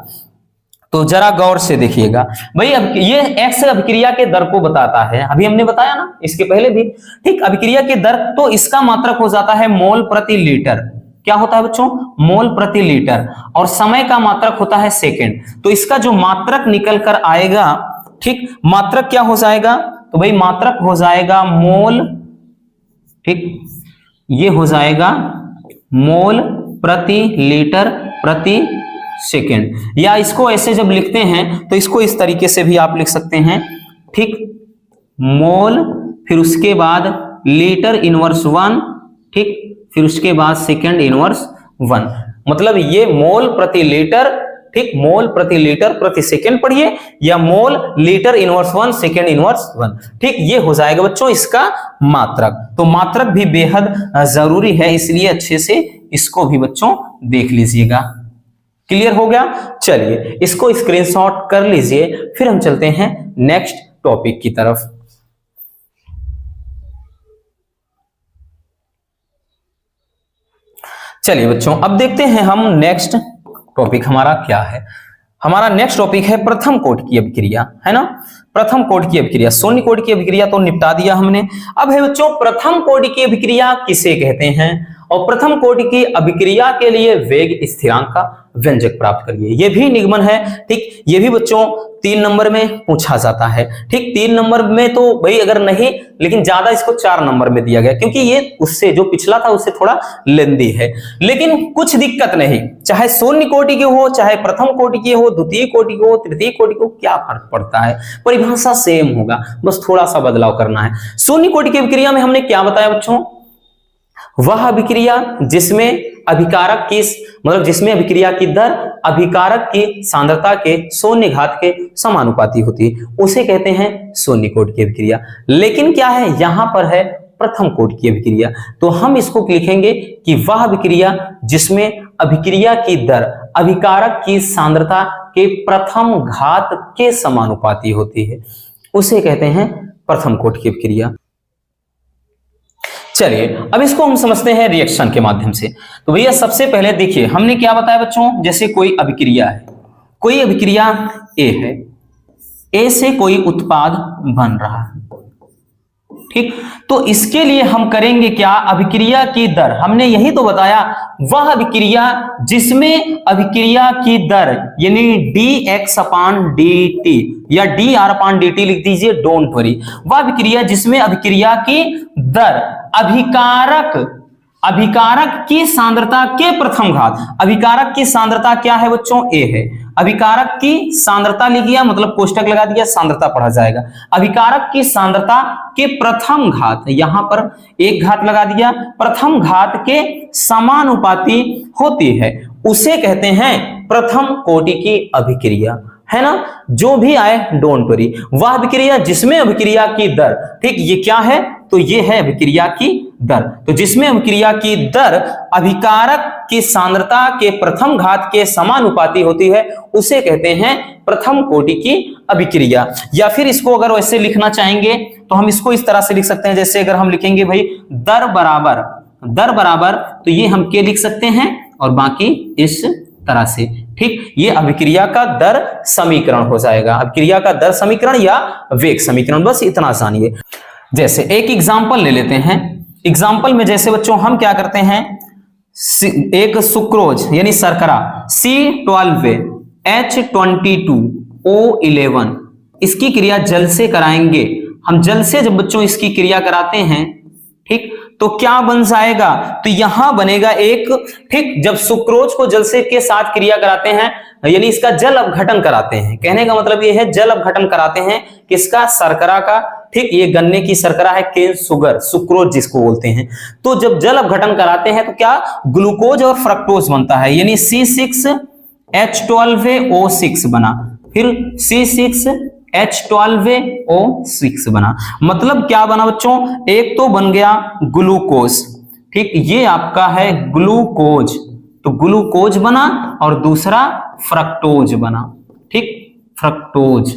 तो जरा गौर से देखिएगा भाई, अब ये x अभिक्रिया के दर को बताता है, अभी हमने बताया ना इसके पहले भी। ठीक, अभिक्रिया के दर, तो इसका मात्रक हो जाता है मोल प्रति लीटर। क्या होता है बच्चों? मोल प्रति लीटर। और समय का मात्रक होता है सेकेंड। तो इसका जो मात्रक निकल कर आएगा, ठीक, मात्रक क्या हो जाएगा, तो भाई मात्रक हो जाएगा मोल, ठीक, ये हो जाएगा मोल प्रति लीटर प्रति सेकेंड। या इसको ऐसे जब लिखते हैं तो इसको इस तरीके से भी आप लिख सकते हैं, ठीक, मोल, फिर उसके बाद लीटर इनवर्स 1, ठीक, फिर उसके बाद सेकेंड इनवर्स 1। मतलब ये मोल प्रति लीटर, ठीक, मोल प्रति लीटर प्रति सेकेंड पढ़िए, या mole litre inverse 1 second inverse 1। ठीक, ये हो जाएगा बच्चों इसका मात्रक। तो मात्रक भी बेहद जरूरी है, इसलिए अच्छे से इसको भी बच्चों देख लीजिएगा। क्लियर हो गया? चलिए इसको स्क्रीनशॉट कर लीजिए, फिर हम चलते हैं नेक्स्ट टॉपिक की तरफ। चलिए बच्चों, अब देखते हैं हम नेक्स्ट टॉपिक हमारा क्या है। हमारा नेक्स्ट टॉपिक है प्रथम कोटि की अभिक्रिया, है ना। प्रथम कोटि की अभिक्रिया, शून्य कोटि की अभिक्रिया तो निपटा दिया हमने। अब है बच्चों प्रथम कोटि की अभिक्रिया किसे कहते हैं, और प्रथम कोटि की अभिक्रिया के लिए वेग स्थिरांक का व्यंजक प्राप्त करिए। यह भी निगमन है, ठीक, ये भी बच्चों 3 नंबर में पूछा जाता है। ठीक, 3 नंबर में तो भाई अगर नहीं, लेकिन ज्यादा इसको 4 नंबर में दिया गया, क्योंकि ये उससे जो पिछला था उससे थोड़ा लेंदी है। लेकिन कुछ दिक्कत नहीं, चाहे शून्य कोटि के हो, चाहे प्रथम कोटि के हो, द्वितीय कोटि के हो, तृतीय कोटि को, क्या फर्क पड़ता है, परिभाषा सेम होगा, बस थोड़ा सा बदलाव करना है। शून्य कोटि की अभिक्रिया में हमने क्या बताया बच्चों, वह अभिक्रिया जिसमें अभिकारक की, मतलब जिसमें अभिक्रिया की दर अभिकारक की सांद्रता के शून्य घात के समानुपाती होती है, उसे कहते हैं शून्य कोटि की अभिक्रिया। लेकिन क्या है, यहां पर है प्रथम कोटि की अभिक्रिया, तो हम इसको लिखेंगे कि वह अभिक्रिया जिसमें अभिक्रिया की दर अभिकारक की सांद्रता के प्रथम घात के समानुपाती होती है, उसे कहते हैं प्रथम कोटि की अभिक्रिया। चलिए अब इसको हम समझते हैं रिएक्शन के माध्यम से। तो भैया सबसे पहले देखिए हमने क्या बताया बच्चों, जैसे कोई अभिक्रिया है, कोई अभिक्रिया ए है, ए से कोई उत्पाद बन रहा है, ठीक, तो इसके लिए हम करेंगे क्या, अभिक्रिया की दर, हमने यही तो बताया, वह अभिक्रिया जिसमें अभिक्रिया की दर यानी dx/dt या dr/dt लिख दीजिए, डोंट वरी, वह अभिक्रिया जिसमें अभिक्रिया की दर अभिकारक की सांद्रता के प्रथम घात, अभिकारक की सांद्रता क्या है बच्चों, ए है, अभिकारक की सांद्रता लिख दिया, मतलब कोष्टक लगा दिया, सांद्रता पढ़ा जाएगा, अभिकारक की सांद्रता के प्रथम घात, यहां पर एक घात लगा दिया, प्रथम घात के समानुपाती होती है, उसे कहते हैं प्रथम कोटि की अभिक्रिया, है ना। जो भी आए डोंट वरी, वह अभिक्रिया जिसमें अभिक्रिया की दर, ठीक, ये क्या है, तो ये है अभिक्रिया की दर, तो जिसमें अभिक्रिया की दर अभिकारक की सांद्रता के प्रथम घात के समानुपाती होती है, उसे कहते हैं प्रथम कोटि की अभिक्रिया। या फिर इसको अगर वैसे लिखना चाहेंगे तो हम इसको इस तरह से लिख सकते हैं, जैसे अगर हम लिखेंगे भाई दर बराबर, तो ये हम क्या लिख सकते हैं, और बाकी इस तरह से, ठीक, ये अभिक्रिया का दर समीकरण हो जाएगा, अभिक्रिया का दर समीकरण या वेग समीकरण, बस इतना जानिए। जैसे एक एग्जांपल ले लेते हैं, एग्जांपल में जैसे बच्चों हम क्या करते हैं, एक सुक्रोज यानी शर्करा C12 H22 O11, इसकी क्रिया जल से कराएंगे हम। जल से जब बच्चों इसकी क्रिया कराते हैं, ठीक, तो क्या बन जाएगा, तो यहां बनेगा एक, ठीक, जब सुक्रोज को जल से के साथ क्रिया कराते हैं, यानी इसका जल अपघटन कराते हैं, कहने का मतलब ये है जल अपघटन कराते हैं किसका, शर्करा का, ठीक, ये गन्ने की शर्करा है, केन शुगर, सुक्रोज जिसको बोलते हैं। तो जब जल अपघटन कराते हैं तो क्या ग्लूकोज और फ्रक्टोज बनता है, यानी C6H12O6 बना, फिर C6H12O6 बना। मतलब क्या बना बच्चों, एक तो बन गया ग्लूकोज, ठीक, ये आपका है ग्लूकोज, तो ग्लूकोज बना, और दूसरा फ्रक्टोज बना, ठीक, फ्रक्टोज,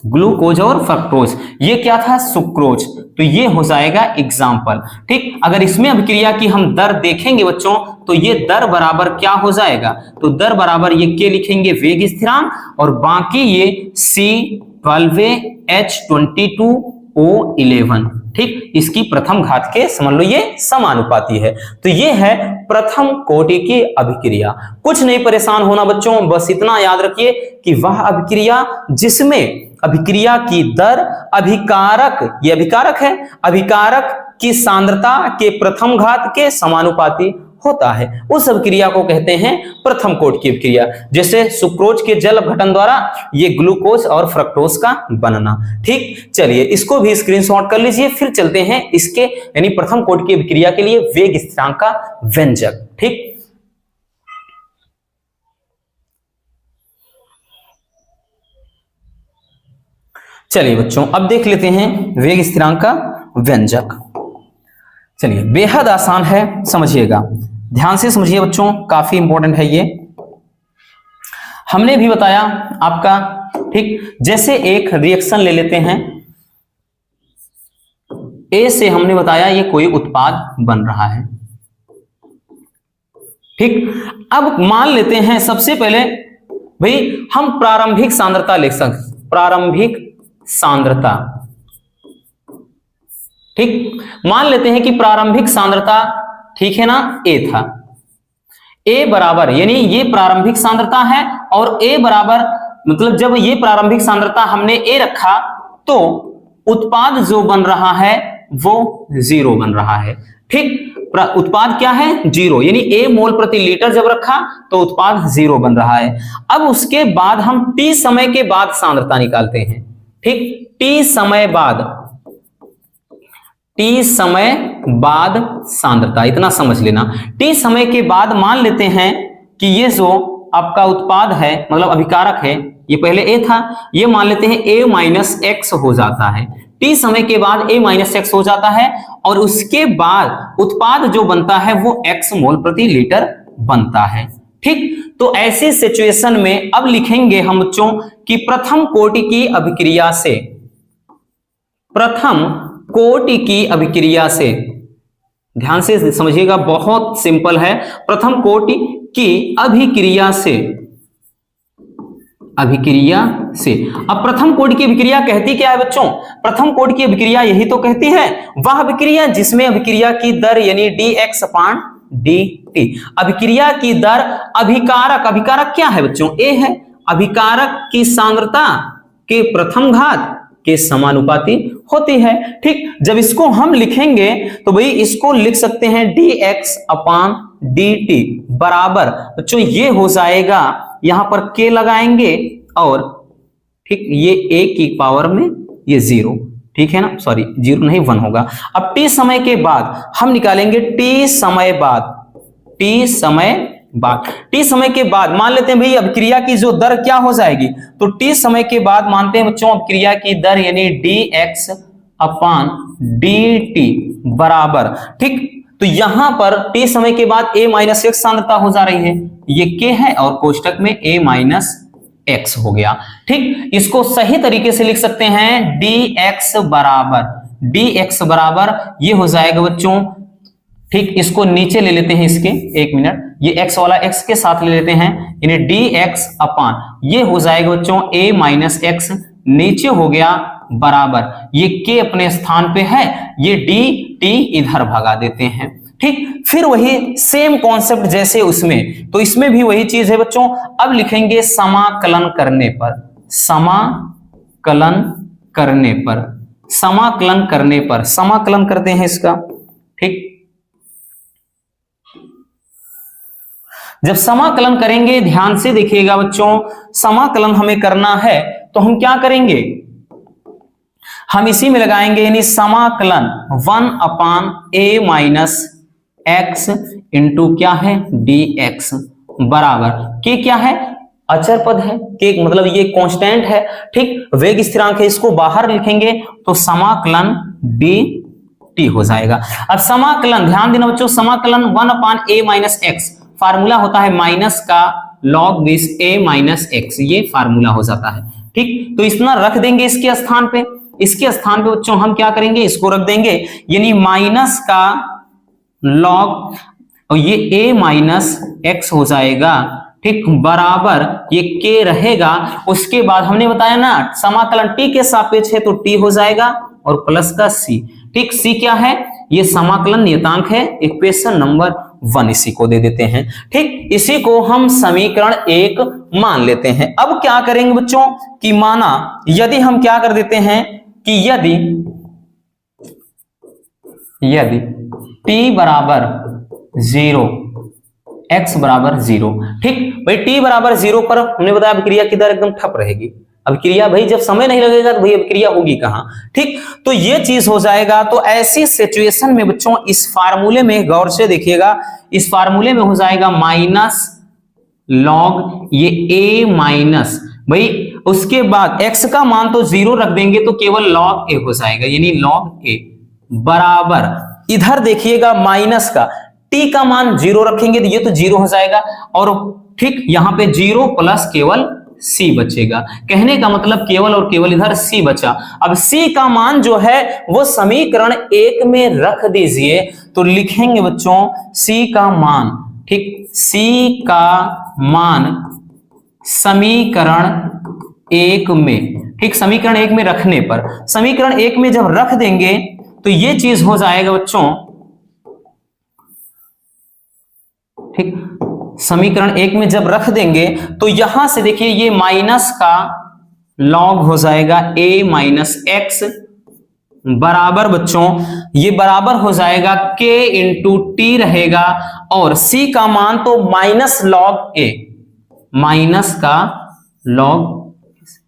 ग्लूकोज और फ्रक्टोज, ये क्या था, सुक्रोज, तो ये हो जाएगा एग्जाम्पल, ठीक। अगर इसमें अभिक्रिया की हम दर देखेंगे बच्चों, तो ये दर बराबर क्या हो जाएगा, तो दर बराबर ये के लिखेंगे वेग स्थिरांक, और बाकी ये C12H22O11, ठीक, इसकी प्रथम घात के समझ लो ये समानुपाती है। तो ये है प्रथम कोटि की अभिक्रिया। कुछ नहीं परेशान होना बच्चों, बस इतना याद रखिए कि वह अभिक्रिया जिसमें अभिक्रिया की दर अभिकारक, ये अभिकारक है, अभिकारक की सांद्रता के प्रथम घात के समानुपाती होता है, उस अभिक्रिया को कहते हैं प्रथम कोटि की अभिक्रिया। जैसे सुक्रोज के जल अपघटन द्वारा ये ग्लूकोज और फ्रक्टोज का बनना, ठीक। चलिए इसको भी स्क्रीनशॉट कर लीजिए, फिर चलते हैं इसके यानी प्रथम कोटि की अभिक्रिया के लिए वेग स्थिरांक का व्यंजक, ठीक। चलिए बच्चों अब देख लेते हैं वेग स्थिरांक का व्यंजक। चलिए बेहद आसान है, समझिएगा, ध्यान से समझिए बच्चों, काफी इंपॉर्टेंट है ये। हमने भी बताया आपका, ठीक, जैसे एक रिएक्शन ले लेते हैं, ए से हमने बताया ये कोई उत्पाद बन रहा है, ठीक। अब मान लेते हैं सबसे पहले भाई हम प्रारंभिक सांद्रता लिख सकते, प्रारंभिक सांद्रता, ठीक, मान लेते हैं कि प्रारंभिक सांद्रता, ठीक है ना, ए था, ए बराबर, यानी ये प्रारंभिक सांद्रता है, और ए बराबर मतलब जब ये प्रारंभिक सांद्रता हमने ए रखा तो उत्पाद जो बन रहा है वो 0 बन रहा है, ठीक, उत्पाद क्या है 0, यानी ए मोल प्रति लीटर जब रखा तो उत्पाद 0 बन रहा है। अब उसके बाद हम टी समय के बाद सांद्रता निकालते हैं, ठीक, टी समय बाद, टी समय बाद सांद्रता, इतना समझ लेना। टी समय के बाद मान लेते हैं कि ये जो आपका उत्पाद है मतलब अभिकारक है, ये पहले ए था, ये मान लेते हैं a माइनस एक्स हो जाता है, टी समय के बाद a माइनस एक्स हो जाता है, और उसके बाद उत्पाद जो बनता है वो x मोल प्रति लीटर बनता है, ठीक। तो ऐसी सिचुएशन में अब लिखेंगे हम बच्चों कि प्रथम कोटि की अभिक्रिया से, प्रथम कोटि की अभिक्रिया से, ध्यान से समझिएगा, बहुत सिंपल है, प्रथम कोटि की अभिक्रिया से, अभिक्रिया से। अब प्रथम कोटि की अभिक्रिया कहती क्या है बच्चों, प्रथम कोटि की अभिक्रिया यही तो कहती है वह अभिक्रिया जिसमें अभिक्रिया की दर यानी dx अपान dt, अभिक्रिया की दर अभिकारक, अभिकारक क्या है बच्चों, ए है, अभिकारक की सांद्रता के प्रथम घात के समानुपाती होती है, ठीक। जब इसको हम लिखेंगे तो भाई इसको लिख सकते हैं dx अपान dt बराबर बच्चों ये हो जाएगा, यहां पर k लगाएंगे और ठीक ये a की पावर में ये 0, ठीक है ना, सॉरी 0 नहीं 1 होगा। अब t समय के बाद हम निकालेंगे t समय बाद, t समय बाद, t समय के बाद मान लेते हैं भाई अभिक्रिया की जो दर क्या हो जाएगी, तो t समय के बाद मानते हैं बच्चों अभिक्रिया की दर यानी dx अपान dt बराबर, ठीक। तो यहां पर t समय के बाद a माइनस एक्स सांद्रता हो जा रही है, ये k है और कोष्टक में a माइनस एक्स हो गया, ठीक। इसको सही तरीके से लिख सकते हैं dx बराबर ये हो जाएगा बच्चों, ठीक। इसको नीचे ले लेते हैं, इसके एक मिनट, ये x वाला x के साथ ले लेते हैं, यानी dx अपान ये हो जाएगा बच्चों a माइनस एक्स, नीचे हो गया बराबर, ये k अपने स्थान पे है, ये dt इधर भगा देते हैं, ठीक। फिर वही सेम कॉन्सेप्ट जैसे उसमें, तो इसमें भी वही चीज है बच्चों। अब लिखेंगे समाकलन करने पर, समाकलन करने पर, समाकलन करने पर, समाकलन करते हैं इसका, ठीक। जब समाकलन करेंगे, ध्यान से देखिएगा बच्चों, समाकलन हमें करना है तो हम क्या करेंगे, हम इसी में लगाएंगे, यानी समाकलन 1/a माइनस एक्स इंटू क्या है dx बराबर के क्या है, अचर पद है, के मतलब ये कांस्टेंट है, ठीक, वेग स्थिरांक है, इसको बाहर लिखेंगे तो समाकलन dt हो जाएगा। अब समाकलन, ध्यान देना बच्चों, समाकलन 1/a माइनस एक्स, फार्मूला होता है माइनस का log base a minus x, ये फार्मूला हो जाता है, ठीक। तो इतना रख देंगे इसके स्थान पे, इसके स्थान पे बच्चों हम क्या करेंगे, इसको रख देंगे, यानी माइनस का log, और ये a माइनस एक्स हो जाएगा, ठीक, बराबर ये k रहेगा, उसके बाद हमने बताया ना समाकलन t के सापेक्ष है तो t हो जाएगा और प्लस का c, ठीक, c क्या है, ये समाकलन नियतांक है, इक्वेशन नंबर 1 इसी को दे देते हैं, ठीक, इसी को हम समीकरण 1 मान लेते हैं। अब क्या करेंगे बच्चों कि माना यदि हम क्या कर देते हैं कि यदि t बराबर 0, x बराबर 0, ठीक भाई, t बराबर 0 पर हमने बताया अभिक्रिया की दर एकदम ठप रहेगी, अभिक्रिया भाई जब समय नहीं लगेगा तो भाई अभिक्रिया होगी कहां, ठीक, तो ये चीज हो जाएगा। तो ऐसी सिचुएशन में बच्चों इस फार्मूले में गौर से देखिएगा, इस फार्मूले में हो जाएगा माइनस लॉग ये a माइनस, भाई उसके बाद x का मान तो 0 रख देंगे तो केवल log a हो जाएगा, यानी log a बराबर, इधर देखिएगा माइनस का t का मान 0 रखेंगे तो ये तो 0 हो जाएगा, और ठीक यहां पे 0 प्लस केवल c बचेगा, कहने का मतलब केवल और केवल इधर c बचा। अब c का मान जो है वो समीकरण 1 में रख दीजिए, तो लिखेंगे बच्चों c का मान, ठीक, c का मान समीकरण 1 में, ठीक, समीकरण 1 में रखने पर, समीकरण 1 में जब रख देंगे तो ये चीज हो जाएगा बच्चों, ठीक, समीकरण 1 में जब रख देंगे तो यहां से देखिए ये माइनस का log हो जाएगा a माइनस एक्स बराबर बच्चों, ये बराबर हो जाएगा k इंटू टी रहेगा, और c का मान तो माइनस log a, माइनस का log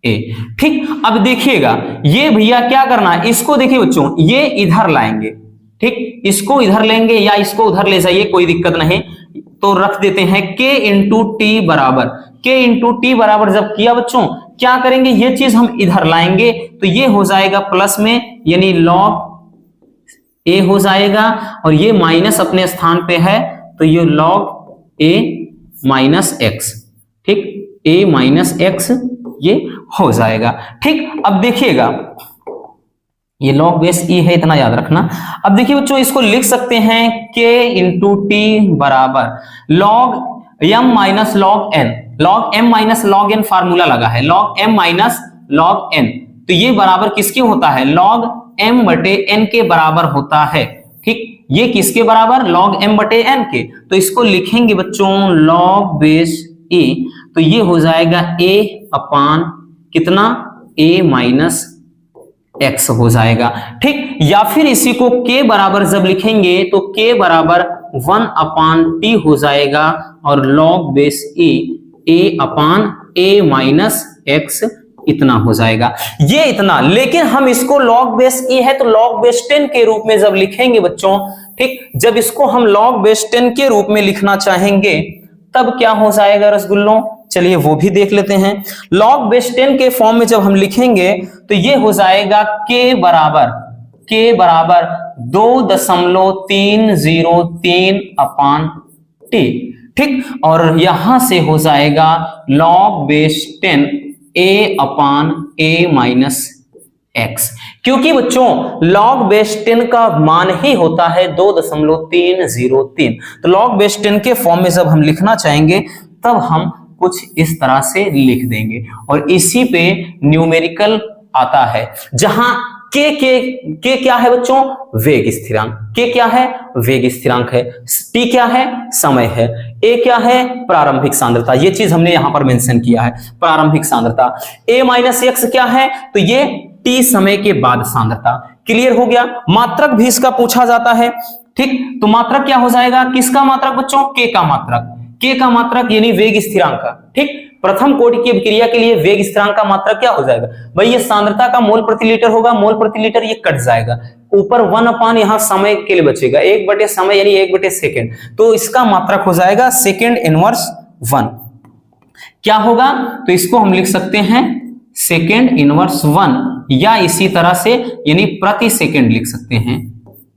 a, ठीक। अब देखिएगा ये भैया क्या करना है, इसको देखिए बच्चों, ये इधर लाएंगे, ठीक, इसको इधर लेंगे या इसको उधर ले जाइए, कोई दिक्कत नहीं, तो रख देते हैं k इंटू टी बराबर, k इंटू टी बराबर जब किया बच्चों क्या करेंगे, ये चीज हम इधर लाएंगे तो ये हो जाएगा प्लस में, यानी log a हो जाएगा, और ये माइनस अपने स्थान पे है तो ये log a माइनस एक्स, ठीक, a माइनस एक्स ये हो जाएगा, ठीक। अब देखिएगा ये log बेस e है, इतना याद रखना। अब देखिए बच्चों इसको लिख सकते हैं k इंटू टी बराबर log m minus log n, log m minus log n formula लगा है, log m minus log n, तो ये बराबर किसके होता है, log m बटे n के बराबर होता है, ठीक, ये किसके बराबर, log m बटे n के, तो इसको लिखेंगे बच्चों log बेस e, तो ये हो जाएगा a अपान कितना, a माइनस x हो जाएगा, ठीक, या फिर इसी को k बराबर जब लिखेंगे तो k बराबर 1 अपान टी हो जाएगा, और log base e a upon a minus x इतना हो जाएगा, ये इतना। लेकिन हम इसको log बेस e है तो log बेस 10 के रूप में जब लिखेंगे बच्चों, ठीक, जब इसको हम log बेस 10 के रूप में लिखना चाहेंगे तब क्या हो जाएगा रसगुल्लों, चलिए वो भी देख लेते हैं। log बेस 10 के फॉर्म में जब हम लिखेंगे तो ये हो जाएगा k बराबर 2.303 अपान टी, ठीक, और यहां से हो जाएगा log base 10 a upon a minus x, क्योंकि बच्चों log बेस 10 का मान ही होता है 2.303, तो log बेस 10 के फॉर्म में जब हम लिखना चाहेंगे तब हम कुछ इस तरह से लिख देंगे, और इसी पे न्यूमेरिकल आता है, जहां के क्या है बच्चों, वेग स्थिरांक, के क्या है, वेग स्थिरांक है, टी क्या है, समय है, ए क्या है, प्रारंभिक सांद्रता, ये चीज हमने यहां पर मेंशन किया है, प्रारंभिक सांद्रता, ए माइनस एक्स क्या है, तो ये टी समय के बाद सांद्रता, क्लियर हो गया। मात्रक भी इसका पूछा जाता है, ठीक, तो मात्रक क्या हो जाएगा, किसका मात्रक बच्चों, के का मात्रक, K का मात्रक यानी वेग स्थिरांक का, ठीक। प्रथम कोटि की अभिक्रिया के लिए वेग स्थिरांक का मात्रक क्या हो जाएगा भाई, ये सांद्रता का मोल प्रति लीटर होगा, मोल प्रति लीटर ये कट जाएगा, ऊपर 1 यहां समय के लिए बचेगा, 1 समय यानी 1/सेकंड, तो इसका मात्रक हो जाएगा सेकंड इनवर्स 1। क्या होगा, तो इसको हम लिख सकते हैं सेकंड इनवर्स 1, या इसी तरह से यानी प्रति सेकंड लिख सकते हैं,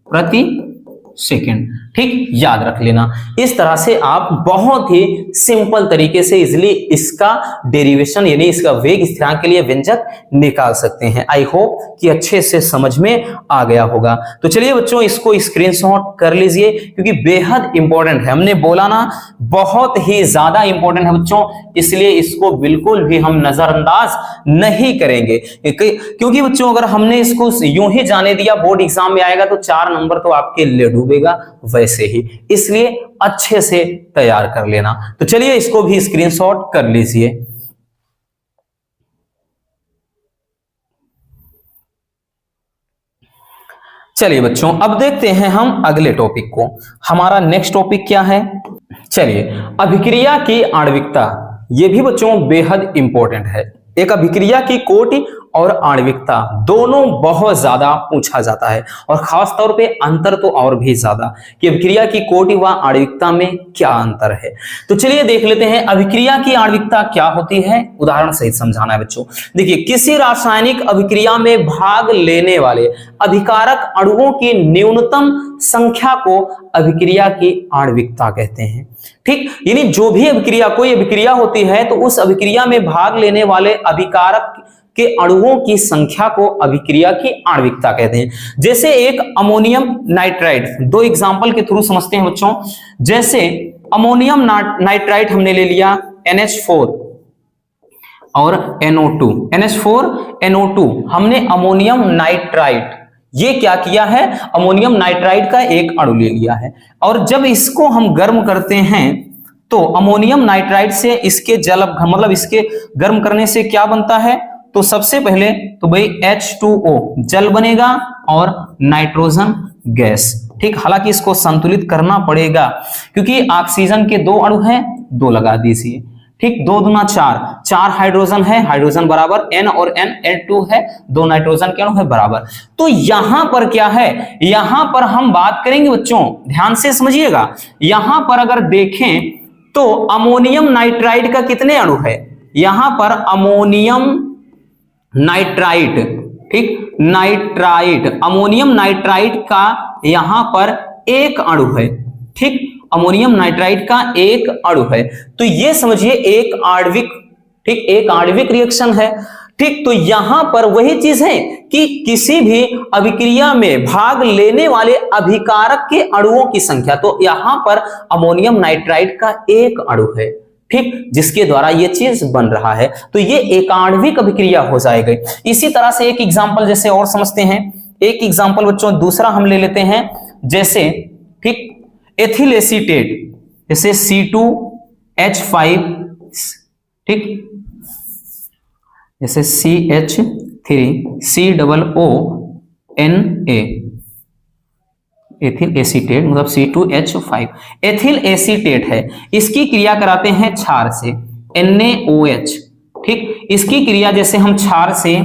प्रति सेकंड, ठीक, याद रख लेना। इस तरह से आप बहुत ही सिंपल तरीके से इजिली इसका डेरिवेशन यानी इसका वेग स्थिरांक के लिए व्यंजक निकाल सकते हैं। आई होप कि अच्छे से समझ में आ गया होगा। तो चलिए बच्चों, इसको स्क्रीनशॉट कर लीजिए क्योंकि बेहद इंपॉर्टेंट है। हमने बोला ना, बहुत ही ज्यादा इंपॉर्टेंट है बच्चों, इसलिए इसको बिल्कुल भी हम नजरअंदाज नहीं करेंगे, क्योंकि बच्चों अगर हमने इसको यूं ही जाने दिया बोर्ड एग्जाम में आएगा तो 4 नंबर तो आपके ले डूबेगा वैसे ही, इसलिए अच्छे से तैयार कर लेना। तो चलिए इसको भी स्क्रीनशॉट कर लीजिए। चलिए बच्चों, अब देखते हैं हम अगले टॉपिक को। हमारा नेक्स्ट टॉपिक क्या है, चलिए अभिक्रिया की आणविकता। यह भी बच्चों बेहद इंपॉर्टेंट है। एक अभिक्रिया की कोटि और आणविकता दोनों बहुत ज्यादा पूछा जाता है, और खास तौर पे अंतर तो और भी ज्यादा कि अभिक्रिया की कोटि व आणविकता में क्या अंतर है। तो चलिए देख लेते हैं अभिक्रिया की आणविकता क्या होती है, उदाहरण सहित समझाना है बच्चों। देखिए, किसी रासायनिक अभिक्रिया में भाग लेने वाले अभिकारक अणुओं की न्यूनतम संख्या को अभिक्रिया की आणविकता कहते हैं, ठीक। यानी जो भी अभिक्रिया, कोई अभिक्रिया होती है तो उस अभिक्रिया में भाग लेने वाले अभिकारक के अणुओं की संख्या को अभिक्रिया की आणविकता कहते हैं। जैसे एक अमोनियम नाइट्राइड, दो एग्जांपल के थ्रू समझते हैं बच्चों। जैसे अमोनियम नाइट्राइड हमने ले लिया NH4 और NO2, NH4 NO2 हमने अमोनियम नाइट्राइड, ये क्या किया है, अमोनियम नाइट्राइड का एक अणु ले लिया है, और जब इसको हम गर्म करते हैं तो अमोनियम नाइट्राइड से इसके जल मतलब इसके गर्म करने से क्या बनता है, तो सबसे पहले तो भाई H2O जल बनेगा और नाइट्रोजन गैस, ठीक। हालांकि इसको संतुलित करना पड़ेगा क्योंकि ऑक्सीजन के 2 अणु हैं, 2 लगा दीजिए, ठीक। 2 दूना 4, 4 हाइड्रोजन है, हाइड्रोजन बराबर N और N N2 है, 2 नाइट्रोजन के अणु है बराबर। तो यहां पर क्या है, यहां पर हम बात करेंगे बच्चों, ध्यान से समझिएगा। यहां पर अगर देखें तो अमोनियम नाइट्राइड का कितने अणु है, यहां पर अमोनियम नाइट्राइड, ठीक, नाइट्राइड, अमोनियम नाइट्राइड का यहां पर एक अणु है, ठीक, अमोनियम नाइट्राइड का एक अणु है। तो ये समझिए एक आणविक, ठीक, एक आणविक रिएक्शन है, ठीक। तो यहां पर वही चीज है कि किसी भी अभिक्रिया में भाग लेने वाले अभिकारक के अणुओं की संख्या, तो यहां पर अमोनियम नाइट्राइड का एक अणु है, ठीक, जिसके द्वारा ये चीज बन रहा है, तो ये एक आणविक अभिक्रिया हो जाएगी। इसी तरह से एक एग्जांपल जैसे और समझते हैं, एक एग्जांपल बच्चों दूसरा हम ले लेते हैं, जैसे, ठीक, एथिल एसीटेट, जैसे C2H5, ठीक, जैसे CH3COONA, एथिल एसीटेट मतलब C2H5 एथिल एसीटेट है। इसकी क्रिया कराते हैं क्षार से NaOH, ठीक। इसकी क्रिया जैसे हम क्षार से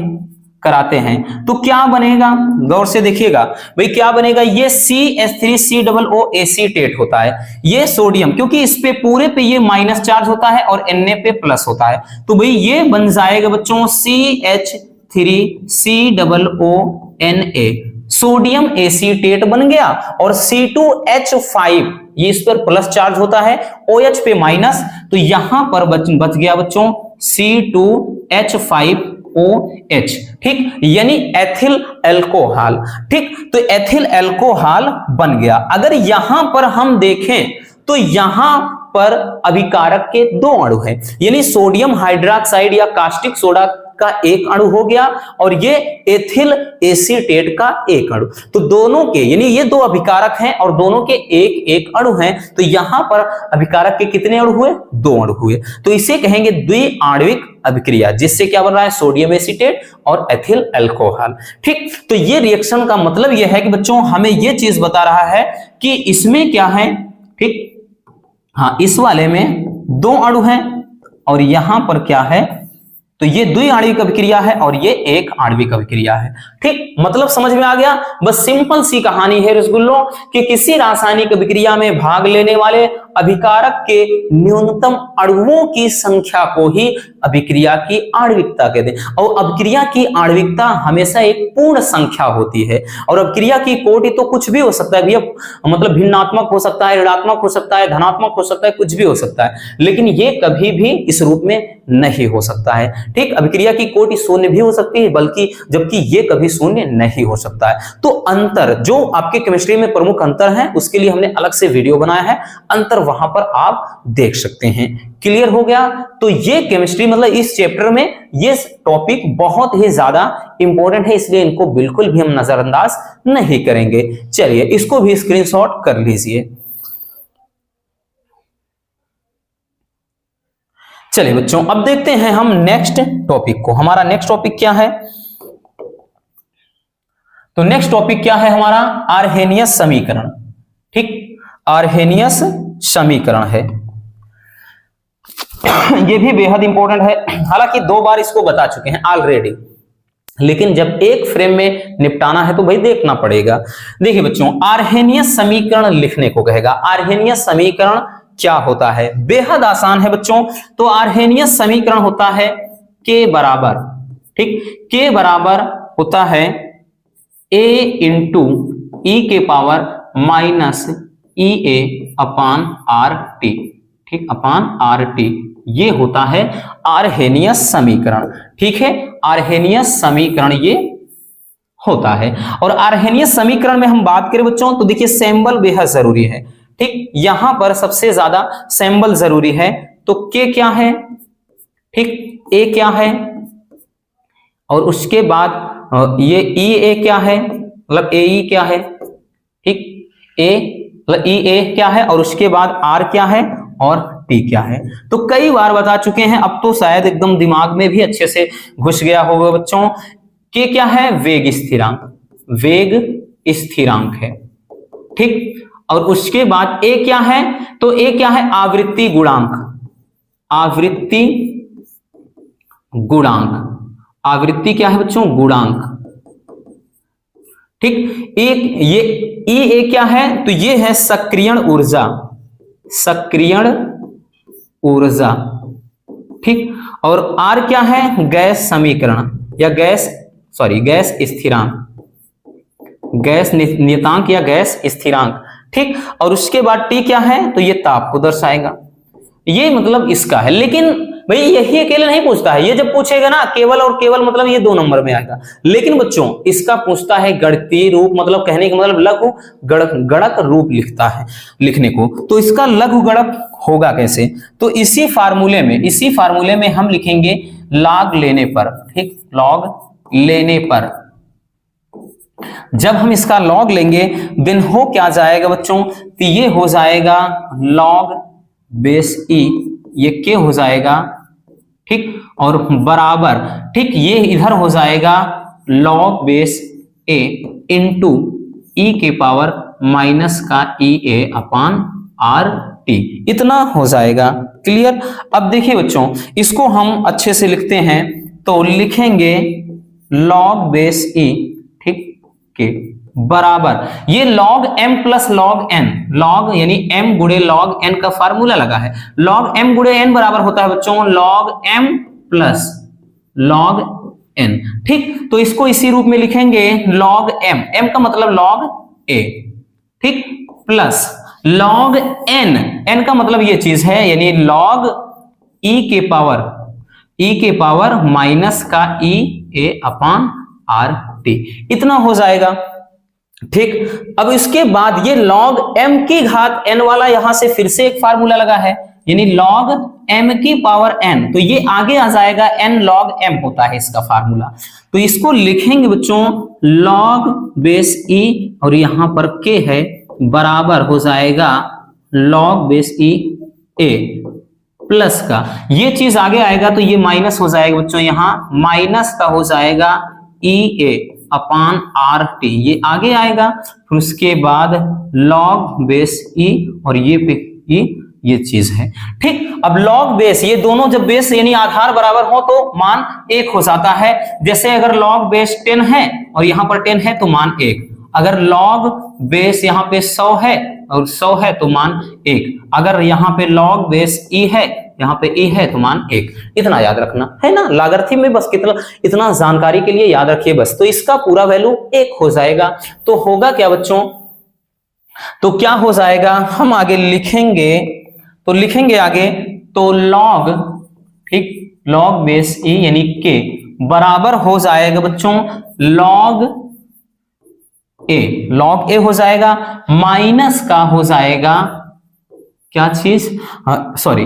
कराते हैं तो क्या बनेगा, गौर से देखिएगा भाई क्या बनेगा, ये CH3COO एसीटेट होता है, ये सोडियम, क्योंकि इस पे पूरे पे ये माइनस चार्ज होता है और Na पे प्लस होता है, तो भाई ये बन जाएगा बच्चों CH3COONA, सोडियम एसीटेट बन गया। और C2H5 ये इस पर प्लस चार्ज होता है, OH पे माइनस, तो यहां पर बच गया बच्चों C2H5OH, ठीक, यानी एथिल अल्कोहल, ठीक। तो एथिल अल्कोहल बन गया। अगर यहां पर हम देखें तो यहां पर अभिकारक के 2 अणु हैं, यानी सोडियम हाइड्रोक्साइड या कास्टिक सोडा का एक अणु हो गया और ये एथिल एसीटेट का एक अणु, तो दोनों के यानी ये 2 अभिकारक हैं और दोनों के एक एक अणु हैं, तो यहां पर अभिकारक के कितने अणु हुए, 2 अणु हुए, तो इसे कहेंगे द्विआण्विक अभिक्रिया, जिससे क्या बन रहा है, सोडियम एसीटेट और एथिल अल्कोहल, ठीक। तो ये रिएक्शन का मतलब ये है कि बच्चों हमें ये चीज बता रहा है कि इसमें क्या है, ठीक, हाँ, इस वाले में 2 अणु हैं और यहां पर क्या है, तो ये द्विआण्विक अभिक्रिया है और ये एक आणविक अभिक्रिया है। ठीक, मतलब समझ में आ गया। बस सिंपल सी कहानी है रसगुल्लों कि किसी रासायनिक अभिक्रिया में भाग लेने वाले अभिकारक के न्यूनतम अणुओं की संख्या को ही अभिक्रिया की आणविकता कहते हैं। और अभिक्रिया की आणविकता हमेशा एक पूर्ण संख्या होती है। और अभिक्रिया की कोटि तो कुछ भी हो सकता है भैया, मतलब भिन्नात्मक हो सकता है, ऋणात्मक हो सकता है, धनात्मक हो सकता है, कुछ भी हो सकता है, लेकिन ये कभी भी इस रूप में नहीं हो सकता है। ठीक, अभिक्रिया की कोटि शून्य भी हो सकती है, बल्कि जबकि ये कभी शून्य नहीं हो सकता है। तो अंतर जो आपके केमिस्ट्री में प्रमुख अंतर है उसके लिए हमने अलग से वीडियो बनाया है, अंतर वहां पर आप देख सकते हैं। क्लियर हो गया। तो ये केमिस्ट्री मतलब इस चैप्टर में ये टॉपिक बहुत ही ज्यादा इंपॉर्टेंट है, इसलिए इनको बिल्कुल भी हम नजरअंदाज नहीं करेंगे। चलिए इसको भी स्क्रीनशॉट कर लीजिए। चलिए बच्चों, अब देखते हैं हम नेक्स्ट टॉपिक को। हमारा नेक्स्ट टॉपिक क्या है? तो नेक्स्ट टॉपिक क्या है हमारा? आर्हेनियस समीकरण। ठीक, आर्हेनियस समीकरण है। ये भी बेहद इंपॉर्टेंट है, हालांकि 2 बार इसको बता चुके हैं ऑलरेडी, लेकिन जब एक फ्रेम में निपटाना है तो भाई देखना पड़ेगा। देखिए बच्चों, आर्हेनियस समीकरण लिखने को कहेगा। आर्हेनियस समीकरण क्या होता है? बेहद आसान है बच्चों। तो आर्हेनियस समीकरण होता है के बराबर, ठीक, के बराबर होता है a इंटू ई के पावर माइनस ई ए अपान आर टी। ठीक, अपान आर टी, ये होता है आर्हेनियस समीकरण। ठीक है, आर्हेनियस समीकरण ये होता है। और आर्हेनियस समीकरण में हम बात करें बच्चों तो देखिए सिंबल बेहद जरूरी है। ठीक, यहां पर सबसे ज्यादा सिंबल जरूरी है। तो के क्या है, ठीक, ए क्या है, और उसके बाद ये ई ए क्या है, मतलब ए ई क्या है, ठीक, ए मतलब ई ए क्या है, और उसके बाद आर क्या है और टी क्या है। तो कई बार बता चुके हैं, अब तो शायद एकदम दिमाग में भी अच्छे से घुस गया होगा बच्चों। के क्या है? वेग स्थिरांक, वेग स्थिरांक है। ठीक, और उसके बाद ए क्या है? तो ए क्या है? आवृत्ति गुणांक, आवृत्ति गुणांक, आवृत्ति क्या है बच्चों? गुणांक। ठीक, एक ये ई ए क्या है? तो ये है सक्रियण ऊर्जा, सक्रियण ऊर्जा। ठीक, और आर क्या है? गैस समीकरण या गैस गैस स्थिरांक, गैस नियतांक या गैस स्थिरांक। ठीक, और उसके बाद टी क्या है? तो ये ताप को दर्शाएगा। ये मतलब इसका है। लेकिन भाई यही अकेले नहीं पूछता है, ये जब पूछेगा ना केवल और केवल मतलब ये 2 नंबर में आएगा। लेकिन बच्चों इसका पूछता है गणितीय रूप, मतलब कहने का मतलब लघु गणक रूप लिखता है लिखने को। तो इसका लघु गणक होगा कैसे? तो इसी फार्मूले में हम लिखेंगे लॉग लेने पर। ठीक, लॉग लेने पर जब हम इसका लॉग लेंगे देन हो क्या जाएगा बच्चों? तो ये हो जाएगा लॉग बेस ई, ये के हो जाएगा। ठीक, और बराबर, ठीक, ये इधर हो जाएगा लॉग बेस ए इंटू ई के पावर माइनस का ई ए अपान आर टी, इतना हो जाएगा। क्लियर? अब देखिए बच्चों इसको हम अच्छे से लिखते हैं तो लिखेंगे लॉग बेस ई, ठीक, के बराबर ये log m plus log n, log यानी m गुणे log n का फार्मूला लगा है। log m गुणे n बराबर होता है बच्चों log m plus log n। ठीक, तो इसको इसी रूप में लिखेंगे log m, m का मतलब log a, ठीक, प्लस log n, n का मतलब ये चीज है यानी log e के पावर माइनस का e a upon R T, इतना हो जाएगा। ठीक, अब इसके बाद ये log m की घात n वाला यहां से फिर से एक फार्मूला लगा है यानी log m की पावर n, तो ये आगे आ जाएगा n log m होता है इसका फार्मूला। तो इसको लिखेंगे बच्चों log बेस e और यहां पर k है बराबर हो जाएगा log base e a plus का, ये चीज आगे आएगा तो ये माइनस हो जाएगा बच्चों, यहां माइनस का हो जाएगा ई ए अपान आर टी, ये आगे आएगा। फिर उसके बाद log बेस ई और ये पे ई ये चीज है। ठीक, अब लॉग बेस, ये दोनों जब बेस यानी आधार बराबर हो तो मान 1 हो जाता है। जैसे अगर लॉग बेस 10 है और यहां पर 10 है तो मान 1। अगर लॉग बेस यहाँ पे 100 है और 100 है तो मान 1। अगर यहाँ पे लॉग बेस e है, यहाँ पे e है तो मान 1। इतना याद रखना है ना, लॉगरिथम में बस कितना, इतना जानकारी के लिए याद रखिए बस। तो इसका पूरा वैल्यू 1 हो जाएगा। तो होगा क्या बच्चों, तो क्या हो जाएगा, हम आगे लिखेंगे, तो लिखेंगे आगे, तो लॉग, ठीक, लॉग बेस e यानी k बराबर हो जाएगा बच्चों लॉग ए हो जाएगा, माइनस का हो जाएगा क्या चीज, सॉरी,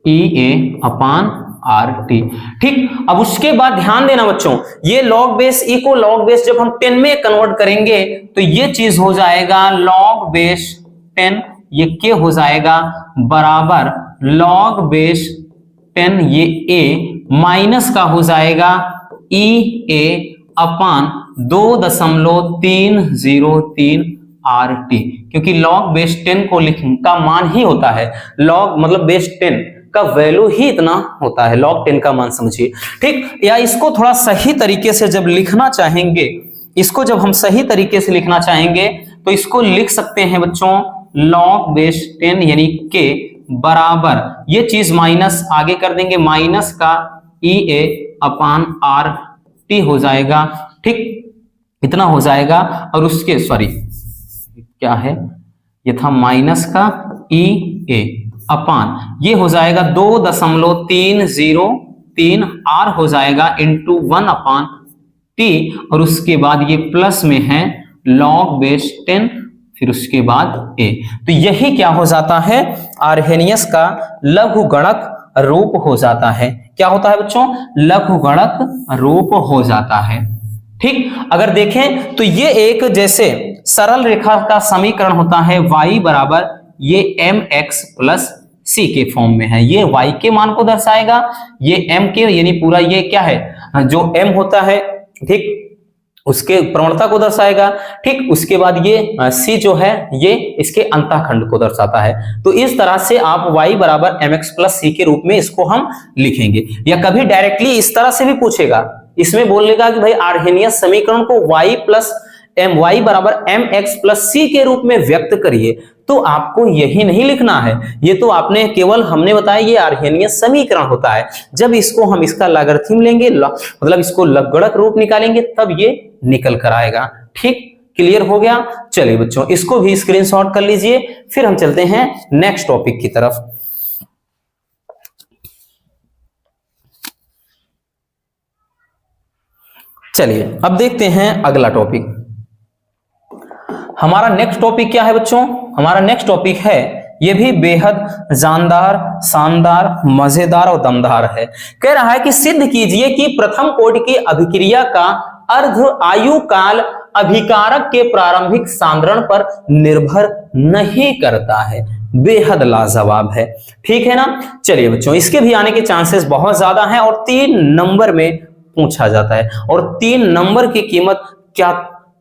ई ए अपान आर टी। ठीक, अब उसके बाद ध्यान देना बच्चों, ये लॉग बेस ई को लॉग बेस जब हम 10 में कन्वर्ट करेंगे तो ये चीज हो जाएगा लॉग बेस 10, ये के हो जाएगा बराबर लॉग बेस 10 ये ए माइनस का हो जाएगा ई ए अपान 2.303 आर टी, क्योंकि लॉग बेस 10 को लिखने का मान ही होता है, लॉग मतलब बेस 10 का वैल्यू ही इतना होता है, लॉग 10 का मान समझिए। ठीक, या इसको थोड़ा सही तरीके से जब लिखना चाहेंगे, इसको जब हम सही तरीके से लिखना चाहेंगे तो इसको लिख सकते हैं बच्चों लॉग बेस 10 यानी के बराबर, ये चीज माइनस आगे कर देंगे, माइनस का ई ए अपान आर टी हो जाएगा। ठीक, इतना हो जाएगा और उसके, सॉरी क्या है, ये था माइनस का ई ए अपान, ये हो जाएगा 2.303 आर हो जाएगा इंटू 1 अपान टी, और उसके बाद ये प्लस में है लॉग बेस 10, फिर उसके बाद ए। तो यही क्या हो जाता है, आर्हेनियस का लघुगणक रूप हो जाता है। क्या होता है बच्चों, लघुगणक रूप हो जाता है। ठीक, अगर देखें तो ये एक जैसे सरल रेखा का समीकरण होता है, y बराबर ये mx प्लस c के फॉर्म में है, ये y के मान को दर्शाएगा, ये m के यानी पूरा ये क्या है जो m होता है, ठीक, उसके प्रवणता को दर्शाएगा। ठीक, उसके बाद ये c जो है ये इसके अंतःखंड को दर्शाता है। तो इस तरह से आप y बराबर mx प्लस c के रूप में इसको हम लिखेंगे, या कभी डायरेक्टली इस तरह से भी पूछेगा, इसमें बोलेगा कि भाई आर्हेनियस समीकरण को y प्लस एम वाई बराबर एम एक्स प्लस सी के रूप में व्यक्त करिए, तो आपको यही नहीं लिखना है, ये तो आपने केवल, हमने बताया ये आर्हेनियस समीकरण होता है। जब इसको हम इसका लॉगरिथम लेंगे, मतलब इसको लघुगणक रूप निकालेंगे, तब ये निकल कर आएगा। ठीक, क्लियर हो गया। चलिए बच्चों, इसको भी स्क्रीनशॉट कर लीजिए, फिर हम चलते हैं नेक्स्ट टॉपिक की तरफ। चलिए अब देखते हैं अगला टॉपिक। हमारा नेक्स्ट टॉपिक क्या है बच्चों, हमारा नेक्स्ट टॉपिक है, ये भी बेहद जानदार, शानदार, मजेदार और दमदार है। कह रहा है कि सिद्ध कीजिए कि प्रथम कोटि की अभिक्रिया का अर्ध आयु काल अभिकारक के प्रारंभिक सांद्रण पर निर्भर नहीं करता है। बेहद लाजवाब है, ठीक है ना। चलिए बच्चों, इसके भी आने के चांसेस बहुत ज्यादा हैं और 3 नंबर में पूछा जाता है। और 3 नंबर की कीमत क्या,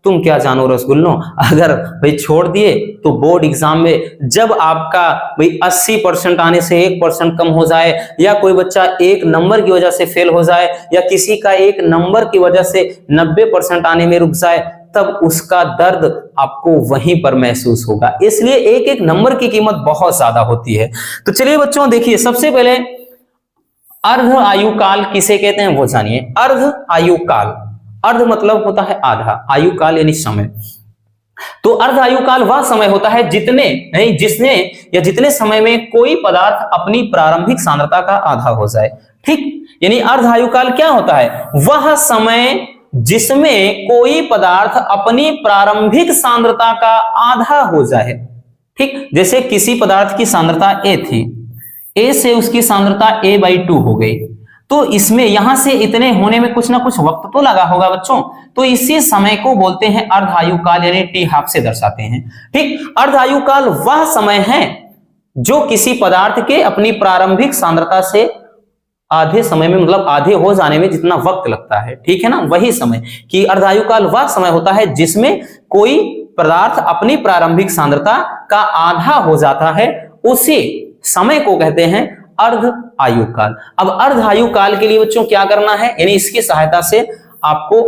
तुम क्या जानो रसगुल्लो, अगर भाई छोड़ दिए तो बोर्ड एग्जाम में जब आपका भाई 80% आने से 1% कम हो जाए, या कोई बच्चा 1 नंबर की वजह से फेल हो जाए, या किसी का 1 नंबर की वजह से 90% आने में रुक जाए, तब उसका दर्द आपको वहीं पर महसूस होगा। इसलिए 1-1 नंबर की कीमत बहुत ज्यादा होती है। तो चलिए बच्चों देखिए, सबसे पहले अर्ध आयु काल किसे कहते हैं वो जानिए। अर्ध आयु काल, अर्ध मतलब होता है आधा, आयु काल यानी समय। तो अर्ध आयु काल वह समय होता है जितने नहीं जिसने या जितने समय में कोई पदार्थ अपनी प्रारंभिक सांद्रता का आधा हो जाए। ठीक, यानी अर्ध आयु काल क्या होता है, वह समय जिसमें कोई पदार्थ अपनी प्रारंभिक सांद्रता का आधा हो जाए। ठीक, जैसे किसी पदार्थ की सांद्रता A थी, A से उसकी सांद्रता A/2 हो गई, तो इसमें यहां से इतने होने में कुछ ना कुछ वक्त तो लगा होगा बच्चों। तो इसी समय को बोलते हैं अर्ध आयु काल, यानी T½ से दर्शाते हैं। ठीक, अर्ध आयु काल वह समय है जो किसी पदार्थ के अपनी प्रारंभिक सांद्रता से आधे समय में, मतलब आधे हो जाने में जितना वक्त लगता है, ठीक है ना, वही समय कि अर्ध आयु काल वह समय होता है जिसमें कोई पदार्थ अपनी प्रारंभिक सांद्रता का आधा हो जाता है, उसी समय को कहते हैं अर्ध आयु काल। अब अर्ध आयु काल के लिए बच्चों क्या करना है, यानी इसकी सहायता से आपको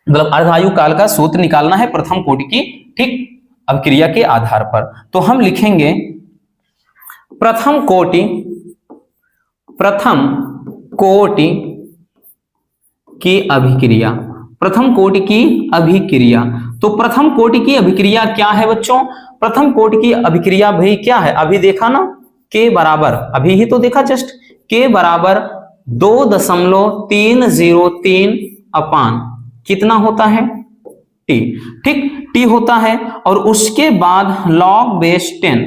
मतलब अर्ध आयु काल का सूत्र निकालना है प्रथम कोटि की, ठीक, अभिक्रिया के आधार पर। तो हम लिखेंगे प्रथम कोटि की अभिक्रिया, प्रथम कोटि की अभिक्रिया। तो प्रथम कोटि की अभिक्रिया क्या है बच्चों? प्रथम कोटि की अभिक्रिया भाई क्या है, अभी देखा ना, के बराबर, अभी ही तो देखा जस्ट, के बराबर 2.303 अपान कितना होता है, टी, ठीक, टी होता है। और उसके बाद log बेस 10,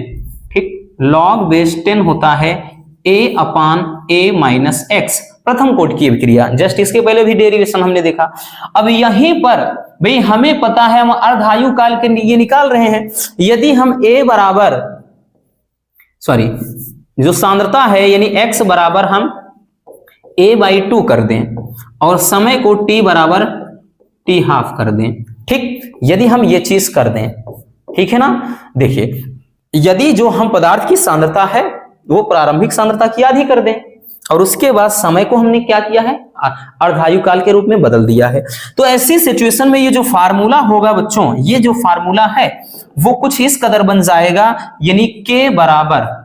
ठीक, log बेस 10 होता है a upon a minus x, प्रथम कोटि की अभिक्रिया। जस्ट इसके पहले भी डेरिवेशन हमने देखा। अब यहीं पर भाई हमें पता है, हम अर्धायु काल के लिए निकाल रहे हैं। यदि हम a बराबर, सॉरी, जो सांद्रता है यानी x बराबर हम a/2 कर दें और समय को t बराबर t हाफ कर दें, ठीक, यदि हम ये चीज कर दें, ठीक है ना। देखिए, यदि जो हम पदार्थ की सांद्रता है वो प्रारंभिक सांद्रता की आधी कर दें और उसके बाद समय को हमने क्या किया है, अर्धायु काल के रूप में बदल दिया है, तो ऐसी सिचुएशन में ये जो फार्मूला होगा बच्चों, ये जो फार्मूला है वो कुछ इस कदर बन जाएगा, यानी के बराबर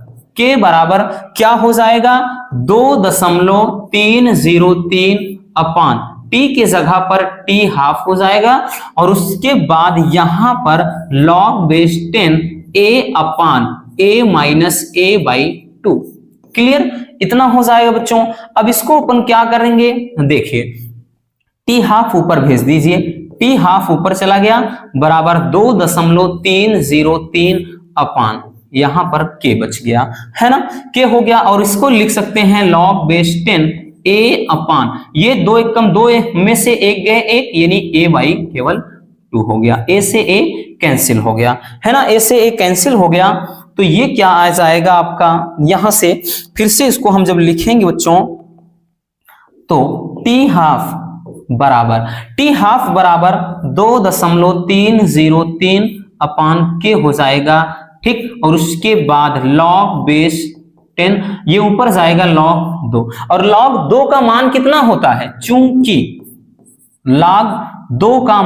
क्या हो जाएगा, 2.303 अपान टी के जगह पर टी हाफ हो जाएगा और उसके बाद यहां पर log base 10 a upon a minus a/2। Clear, इतना हो जाएगा बच्चों। अब इसको अपन क्या करेंगे, देखिए टी हाफ ऊपर भेज दीजिए, टी हाफ ऊपर चला गया, बराबर 2.303 अपान, यहां पर के बच गया है ना, के हो गया। और इसको लिख सकते हैं log बेस 10 a अपान, ये 2 एक कम 2 में से एक गए एक, यानी a/ केवल 2 हो गया, a से a कैंसिल हो गया है ना, a से a कैंसिल हो गया। तो ये क्या आ जाएगा आपका, यहां से फिर से इसको हम जब लिखेंगे बच्चों, तो t हाफ बराबर 2.303 अपान के हो जाएगा, ठीक, और उसके बाद log बेस 10, ये ऊपर जाएगा log 2, और log 2 का मान कितना होता है, चूंकि log 2 का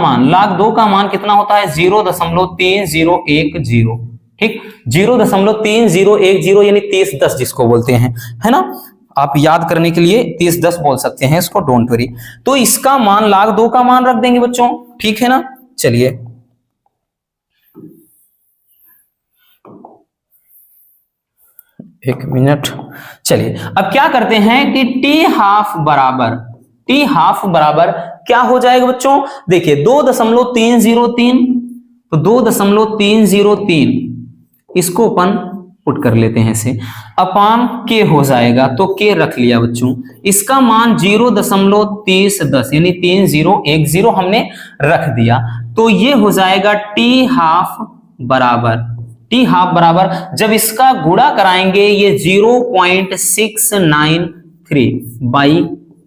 मान कितना होता है, 0.3010, ठीक, 0.3010 यानी 3010 जिसको बोलते हैं, है ना। आप याद करने के लिए 3010 बोल सकते हैं इसको, डोंट वरी। तो इसका मान log 2 का मान रख देंगे बच्चों, ठीक है ना। चलिए एक मिनट, चलिए अब क्या करते हैं कि टी हाफ बराबर क्या हो जाएगा बच्चों, देखिए 2.303, तो 2.303 इसको अपन पुट कर लेते हैं इसे, अपान के हो जाएगा, तो के रख लिया बच्चों। इसका मान 0.3010 यानी 3010 हमने रख दिया, तो ये हो जाएगा टी हाफ बराबर जब इसका गुणा कराएंगे ये 0.693 बाई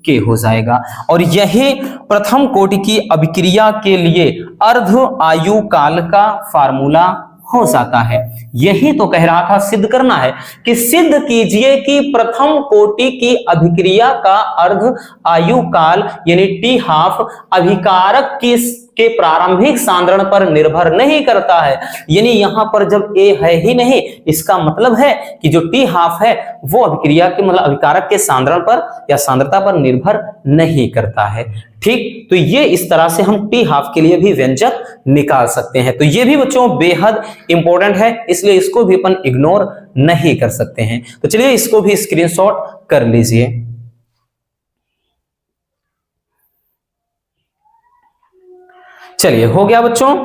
के हो जाएगा। और यही प्रथम कोटि की अभिक्रिया के लिए अर्ध आयु काल का फार्मूला हो जाता है। यही तो कह रहा था, सिद्ध करना है कि सिद्ध कीजिए कि प्रथम कोटि की अभिक्रिया का अर्ध आयु काल यानी टी हाफ अभिकारक के प्रारंभिक सांद्रण पर निर्भर नहीं करता है। यानी यहां पर जब ए है ही नहीं, इसका मतलब है कि जो टी हाफ है वो अभिक्रिया के मतलब अभिकारक के सांद्रण पर या सांद्रता पर निर्भर नहीं करता है। ठीक, तो ये इस तरह से हम टी हाफ के लिए भी व्यंजक निकाल सकते हैं। तो ये भी बच्चों बेहद इंपॉर्टेंट है, इसलिए इसको भी अपन इग्नोर नहीं कर सकते हैं। तो चलिए इसको भी स्क्रीनशॉट कर लीजिए। चलिए हो गया बच्चों।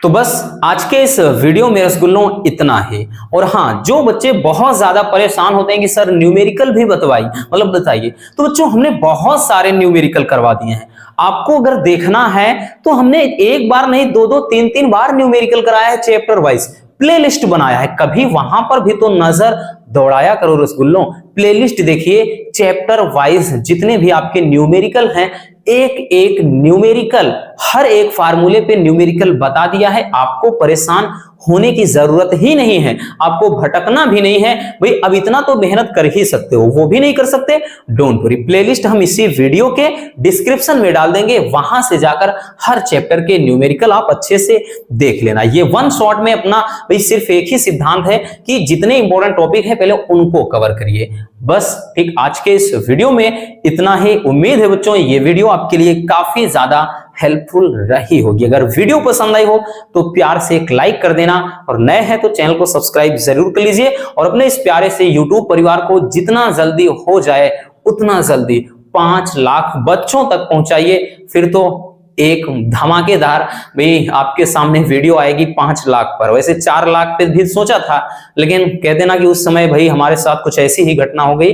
तो बस आज के इस वीडियो में रसगुल्लों इतना ही। और हाँ, जो बच्चे बहुत ज्यादा परेशान होते हैं कि सर न्यूमेरिकल भी बताइए, तो बच्चों हमने बहुत सारे न्यूमेरिकल करवा दिए हैं। आपको अगर देखना है तो हमने एक बार नहीं 2-2, 3-3 बार न्यूमेरिकल कराया है, चैप्टर वाइज प्लेलिस्ट बनाया है। कभी वहां पर भी तो नजर दौड़ाया करो रसगुल्लों, प्लेलिस्ट देखिए, चैप्टर वाइज जितने भी आपके न्यूमेरिकल हैं, एक एक न्यूमेरिकल हर एक फार्मूले पे न्यूमेरिकल बता दिया है। आपको परेशान होने की जरूरत ही नहीं है, आपको भटकना भी नहीं है। भाई अब इतना तो मेहनत कर ही सकते हो, वो भी नहीं कर सकते, डोंट वरी, प्लेलिस्ट हम इसी वीडियो के डिस्क्रिप्शन में डाल देंगे, वहां से जाकर हर चैप्टर के न्यूमेरिकल आप अच्छे से देख लेना। ये वन शॉट में अपना भाई सिर्फ एक ही सिद्धांत है कि जितने इंपॉर्टेंट टॉपिक है पहले उनको कवर करिए बस। ठीक, आज के इस वीडियो में इतना ही। उम्मीद है बच्चों ये वीडियो आपके लिए काफी ज्यादा हेल्पफुल रही होगी। अगर वीडियो पसंद आई हो तो प्यार से एक लाइक कर देना, और नए हैं तो चैनल को सब्सक्राइब जरूर कर लीजिए, और अपने इस प्यारे से यूट्यूब परिवार को जितना जल्दी हो जाए उतना जल्दी 5 लाख बच्चों तक पहुंचाइए। फिर तो एक धमाकेदार भाई आपके सामने वीडियो आएगी 5 लाख पर। वैसे 4 लाख पे भी सोचा था, लेकिन कहते ना कि उस समय भाई हमारे साथ कुछ ऐसी ही घटना हो गई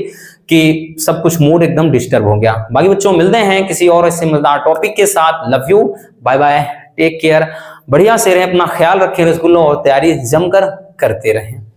कि सब कुछ मूड एकदम डिस्टर्ब हो गया। बाकी बच्चों मिलते हैं किसी और ऐसे मजेदार टॉपिक के साथ। Love you, bye bye, take care, बढ़िया से रहें, अपना ख्याल रखें रसगुल्लो, और तैयारी जमकर करते रहें।